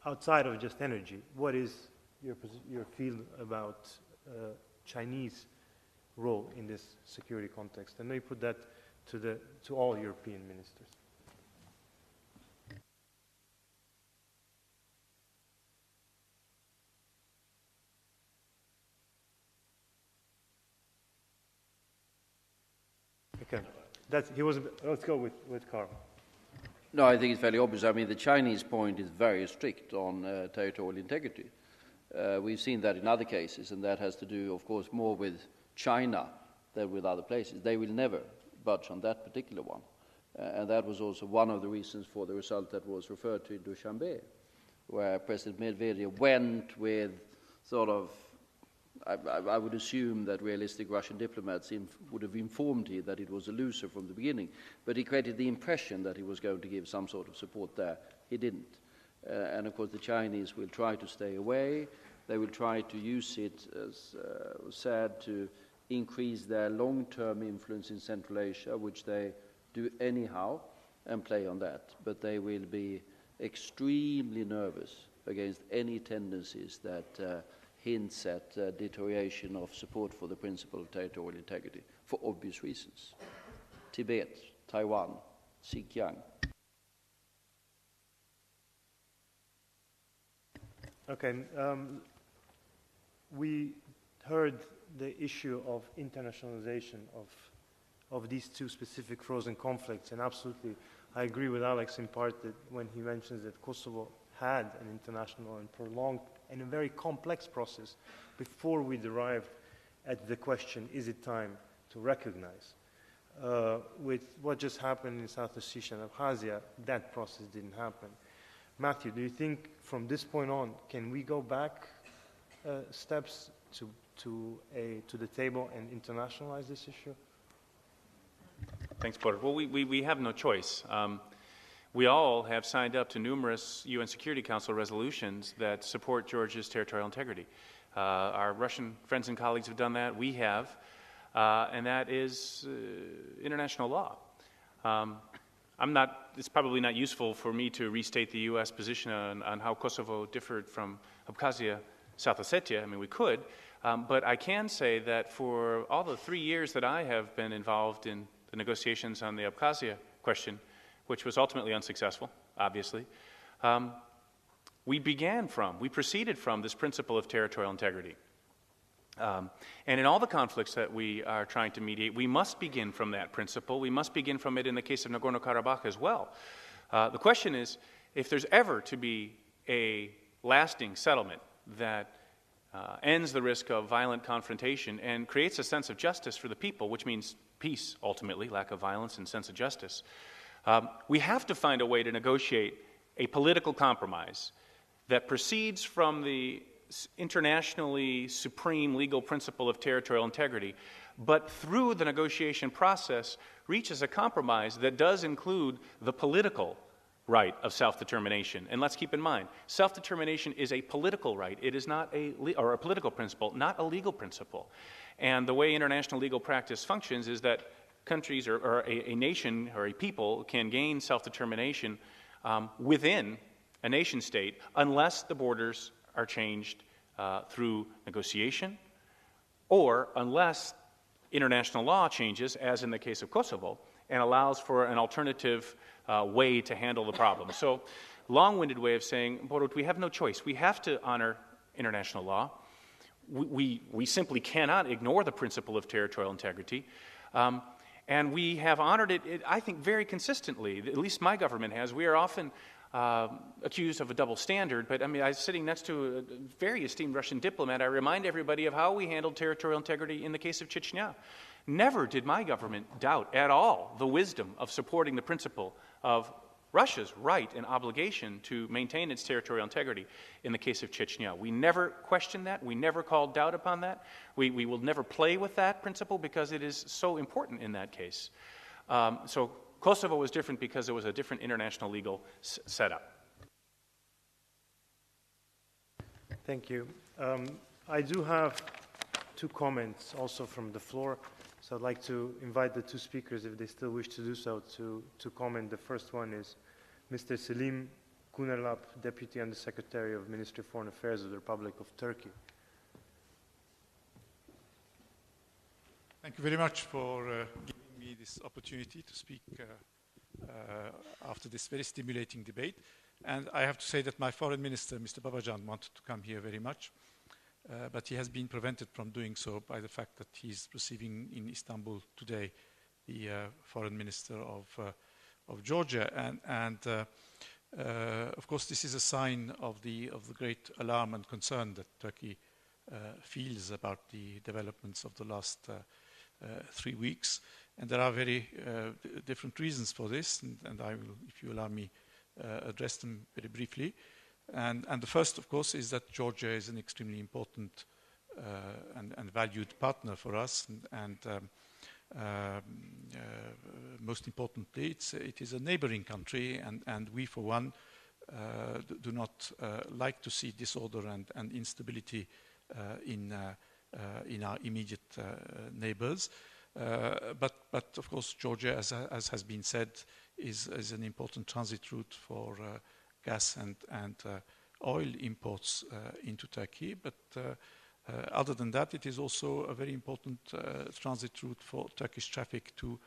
outside of just energy, what is your feel about Chinese role in this security context? And you put that to all European ministers. Okay, let's go with Carl. No, I think it's fairly obvious. I mean, the Chinese point is very strict on territorial integrity. We've seen that in other cases, and that has to do, of course, more with China than with other places. They will never budge on that particular one. And that was also one of the reasons for the result that was referred to in Dushanbe, where President Medvedev went with sort of, I would assume that realistic Russian diplomats would have informed him that it was a loser from the beginning, but he created the impression that he was going to give some sort of support there. He didn't. And of course the Chinese will try to stay away. They will try to use it, as was said, to increase their long-term influence in Central Asia, which they do anyhow, and play on that. But they will be extremely nervous against any tendencies that hints at deterioration of support for the principle of territorial integrity, for obvious reasons. Tibet, Taiwan, Xinjiang. Okay, we heard the issue of internationalization of these two specific frozen conflicts, and absolutely I agree with Alex in part that when he mentions that Kosovo had an international and prolonged and a very complex process before we arrived at the question, is it time to recognize? With what just happened in South Ossetia and Abkhazia, that process didn't happen. Matthew, do you think from this point on, can we go back steps to the table and internationalize this issue? Thanks, Boris. Well, we have no choice. We all have signed up to numerous UN Security Council resolutions that support Georgia's territorial integrity. Our Russian friends and colleagues have done that. We have. And that is international law. It's probably not useful for me to restate the U.S. position on how Kosovo differed from Abkhazia, South Ossetia. I mean, we could. But I can say that for all the 3 years that I have been involved in the negotiations on the Abkhazia question, which was ultimately unsuccessful, obviously, we proceeded from this principle of territorial integrity. And in all the conflicts that we are trying to mediate, we must begin from that principle. We must begin from it in the case of Nagorno-Karabakh as well. The question is, if there's ever to be a lasting settlement that ends the risk of violent confrontation and creates a sense of justice for the people, which means peace, ultimately, lack of violence and sense of justice, we have to find a way to negotiate a political compromise that proceeds from the internationally supreme legal principle of territorial integrity, but through the negotiation process reaches a compromise that does include the political right of self-determination. And let's keep in mind, self-determination is a political right. It is not a political principle, not a legal principle. And the way international legal practice functions is that countries or a nation or a people can gain self-determination within a nation state unless the borders are changed through negotiation, or unless international law changes, as in the case of Kosovo, and allows for an alternative way to handle the problem. So, long-winded way of saying, Borut, we have no choice. We have to honor international law. We simply cannot ignore the principle of territorial integrity. And we have honored it, I think, very consistently. At least my government has. We are often accused of a double standard, but I mean, I was sitting next to a very esteemed Russian diplomat. I remind everybody of how we handled territorial integrity in the case of Chechnya. Never did my government doubt at all the wisdom of supporting the principle of Russia's right and obligation to maintain its territorial integrity in the case of Chechnya. We never questioned that. We never called doubt upon that. We will never play with that principle because it is so important in that case. So Kosovo was different because it was a different international legal setup. Thank you. I do have 2 comments also from the floor, so I'd like to invite the 2 speakers, if they still wish to do so, to comment. The first one is Mr. Selim Kunerlap, Deputy Undersecretary of Ministry of Foreign Affairs of the Republic of Turkey. Thank you very much for giving me this opportunity to speak after this very stimulating debate. And I have to say that my foreign minister, Mr. Babacan, wanted to come here very much, but he has been prevented from doing so by the fact that he's receiving in Istanbul today the foreign minister of Georgia. And of course, this is a sign of the great alarm and concern that Turkey feels about the developments of the last 3 weeks. And there are very different reasons for this, and I will, if you allow me, address them very briefly. And the first, of course, is that Georgia is an extremely important and valued partner for us, and most importantly, it is a neighboring country, and we, for one, do not like to see disorder and instability in our immediate neighbors. But of course, Georgia, as has been said, is an important transit route for gas and oil imports into Turkey. But other than that, it is also a very important transit route for Turkish traffic to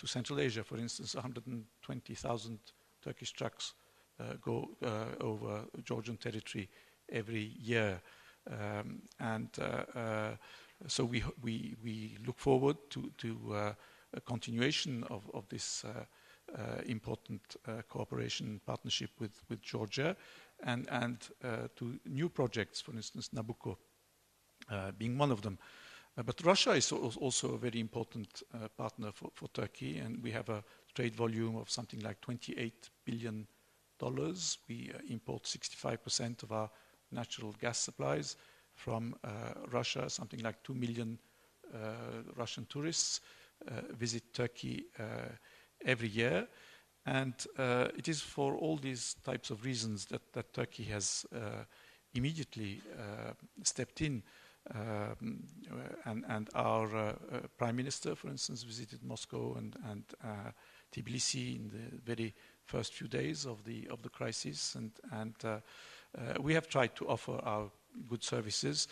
Central Asia. For instance, 120,000 Turkish trucks go over Georgian territory every year. So we look forward to a continuation of this important cooperation partnership with Georgia and to new projects, for instance, Nabucco being one of them. But Russia is also a very important partner for Turkey, and we have a trade volume of something like $28 billion. We import 65% of our natural gas supplies from Russia. Something like 2 million Russian tourists visit Turkey every year. And it is for all these types of reasons that Turkey has immediately stepped in. And our Prime Minister, for instance, visited Moscow and Tbilisi in the very first few days of the crisis. And we have tried to offer our good services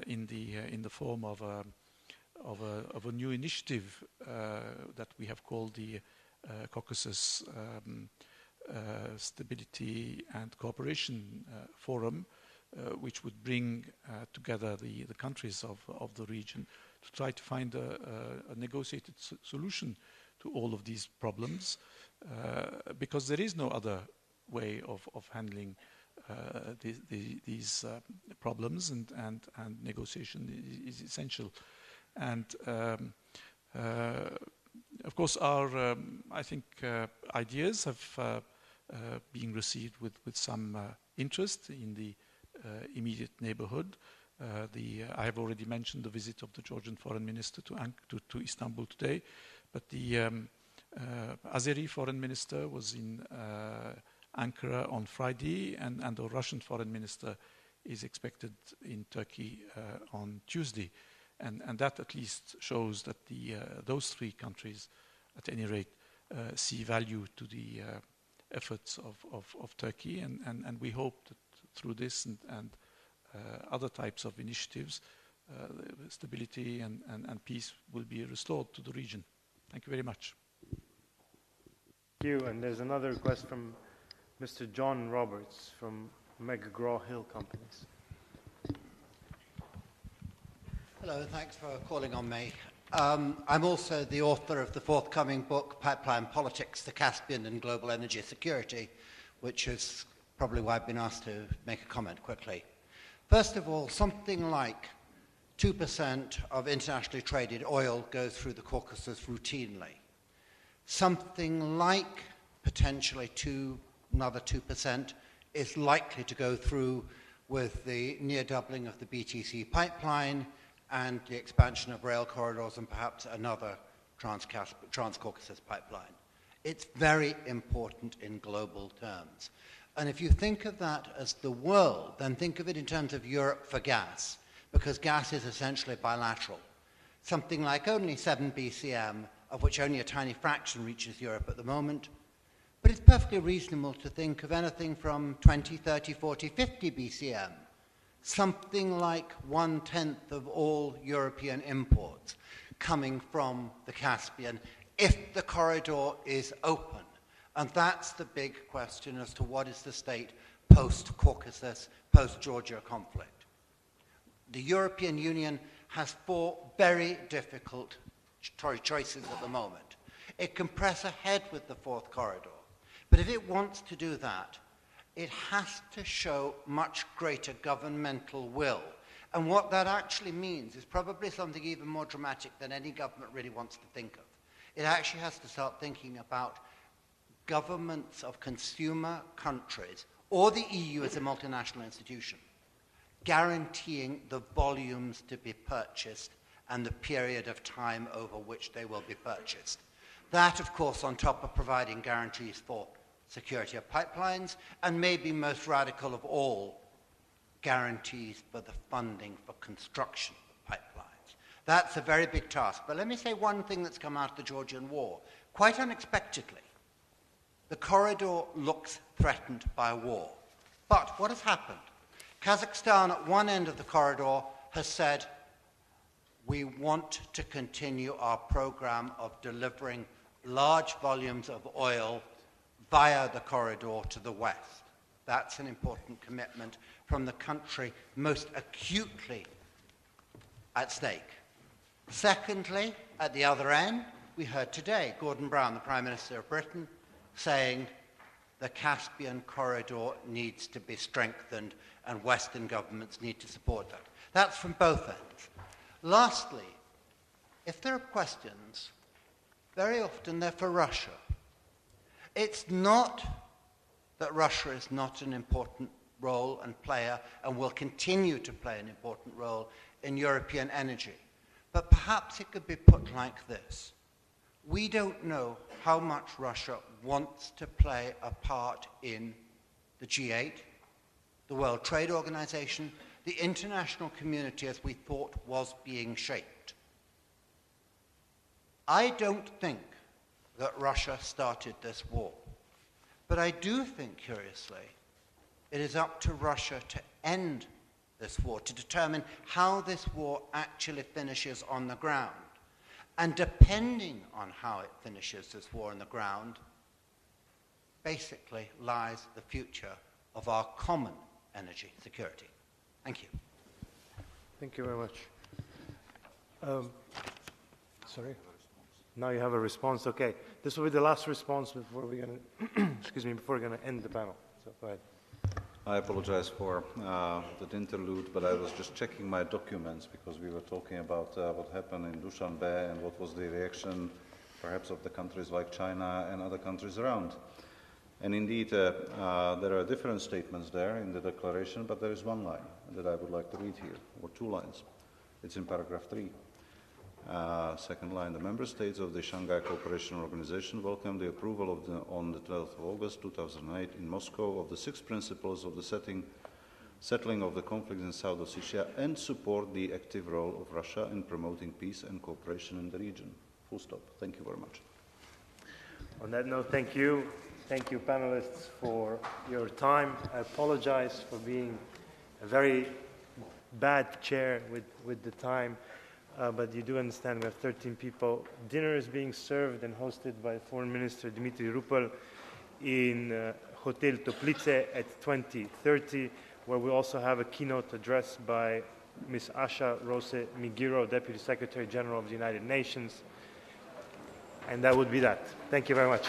in the form of a new initiative that we have called the Caucasus Stability and Cooperation Forum, which would bring together the countries of the region to try to find a negotiated solution to all of these problems, because there is no other way of handling these problems, and negotiation is essential. And of course, our I think ideas have been received with some interest in the immediate neighborhood. I have already mentioned the visit of the Georgian foreign minister to Istanbul today, but the Azeri foreign minister was in Ankara on Friday, and the Russian foreign minister is expected in Turkey on Tuesday. And that at least shows that those three countries, at any rate, see value to the efforts of Turkey, and we hope that through this and other types of initiatives, stability and peace will be restored to the region. Thank you very much. Thank you. And there's another request from Mr. John Roberts from McGraw-Hill Companies. Hello, thanks for calling on me. I'm also the author of the forthcoming book, Pipeline Politics, the Caspian and Global Energy Security, which is probably why I've been asked to make a comment quickly. First of all, something like 2% of internationally traded oil goes through the Caucasus routinely. Something like potentially another 2% is likely to go through with the near doubling of the BTC pipeline and the expansion of rail corridors and perhaps another Trans-Caucasus pipeline. It's very important in global terms. And if you think of that as the world, then think of it in terms of Europe for gas, because gas is essentially bilateral. Something like only 7 BCM, of which only a tiny fraction reaches Europe at the moment. But it's perfectly reasonable to think of anything from 20, 30, 40, 50 BCM, something like 1/10 of all European imports coming from the Caspian, if the corridor is open. And that's the big question as to what is the state post-Caucasus, post-Georgia conflict. The European Union has 4 very difficult choices at the moment. It can press ahead with the 4th corridor, but if it wants to do that, it has to show much greater governmental will. And what that actually means is probably something even more dramatic than any government really wants to think of. It actually has to start thinking about governments of consumer countries, or the EU as a multinational institution, guaranteeing the volumes to be purchased and the period of time over which they will be purchased. That, of course, on top of providing guarantees for security of pipelines, and maybe most radical of all, guarantees for the funding for construction of pipelines. That's a very big task. But let me say one thing that's come out of the Georgian war. Quite unexpectedly, the corridor looks threatened by war. But what has happened? Kazakhstan, at one end of the corridor, has said, we want to continue our program of delivering large volumes of oil via the corridor to the west. That's an important commitment from the country most acutely at stake. Secondly, at the other end, we heard today Gordon Brown, the Prime Minister of Britain, saying the Caspian corridor needs to be strengthened and Western governments need to support that. That's from both ends. Lastly, if there are questions, very often they're for Russia. It's not that Russia is not an important role and player and will continue to play an important role in European energy. But perhaps it could be put like this. We don't know how much Russia wants to play a part in the G8, the World Trade Organization, the international community as we thought was being shaped. I don't think that Russia started this war, but I do think, curiously, it is up to Russia to end this war, to determine how this war actually finishes on the ground. And depending on how it finishes this war on the ground, basically lies the future of our common energy security. Thank you. Thank you very much. Sorry? Now you have a response. Okay. This will be the last response before we're going to, excuse me, before we're going to end the panel. So go ahead. I apologize for that interlude, but I was just checking my documents because we were talking about what happened in Dushanbe and what was the reaction perhaps of the countries like China and other countries around. And indeed, there are different statements there in the declaration, but there is one line that I would like to read here, or 2 lines. It's in paragraph 3. Second line, the member states of the Shanghai Cooperation Organization welcome the approval of on the 12th of August 2008 in Moscow of the 6 principles of the settling of the conflict in South Ossetia and support the active role of Russia in promoting peace and cooperation in the region. Full stop. Thank you very much. On that note, thank you. Thank you, panelists, for your time. I apologize for being a very bad chair with the time. But you do understand we have 13 people. Dinner is being served and hosted by Foreign Minister Dmitry Rupel in Hotel Toplice at 20:30, where we also have a keynote address by Ms. Asha Rose Migiro, Deputy Secretary General of the United Nations. And that would be that. Thank you very much.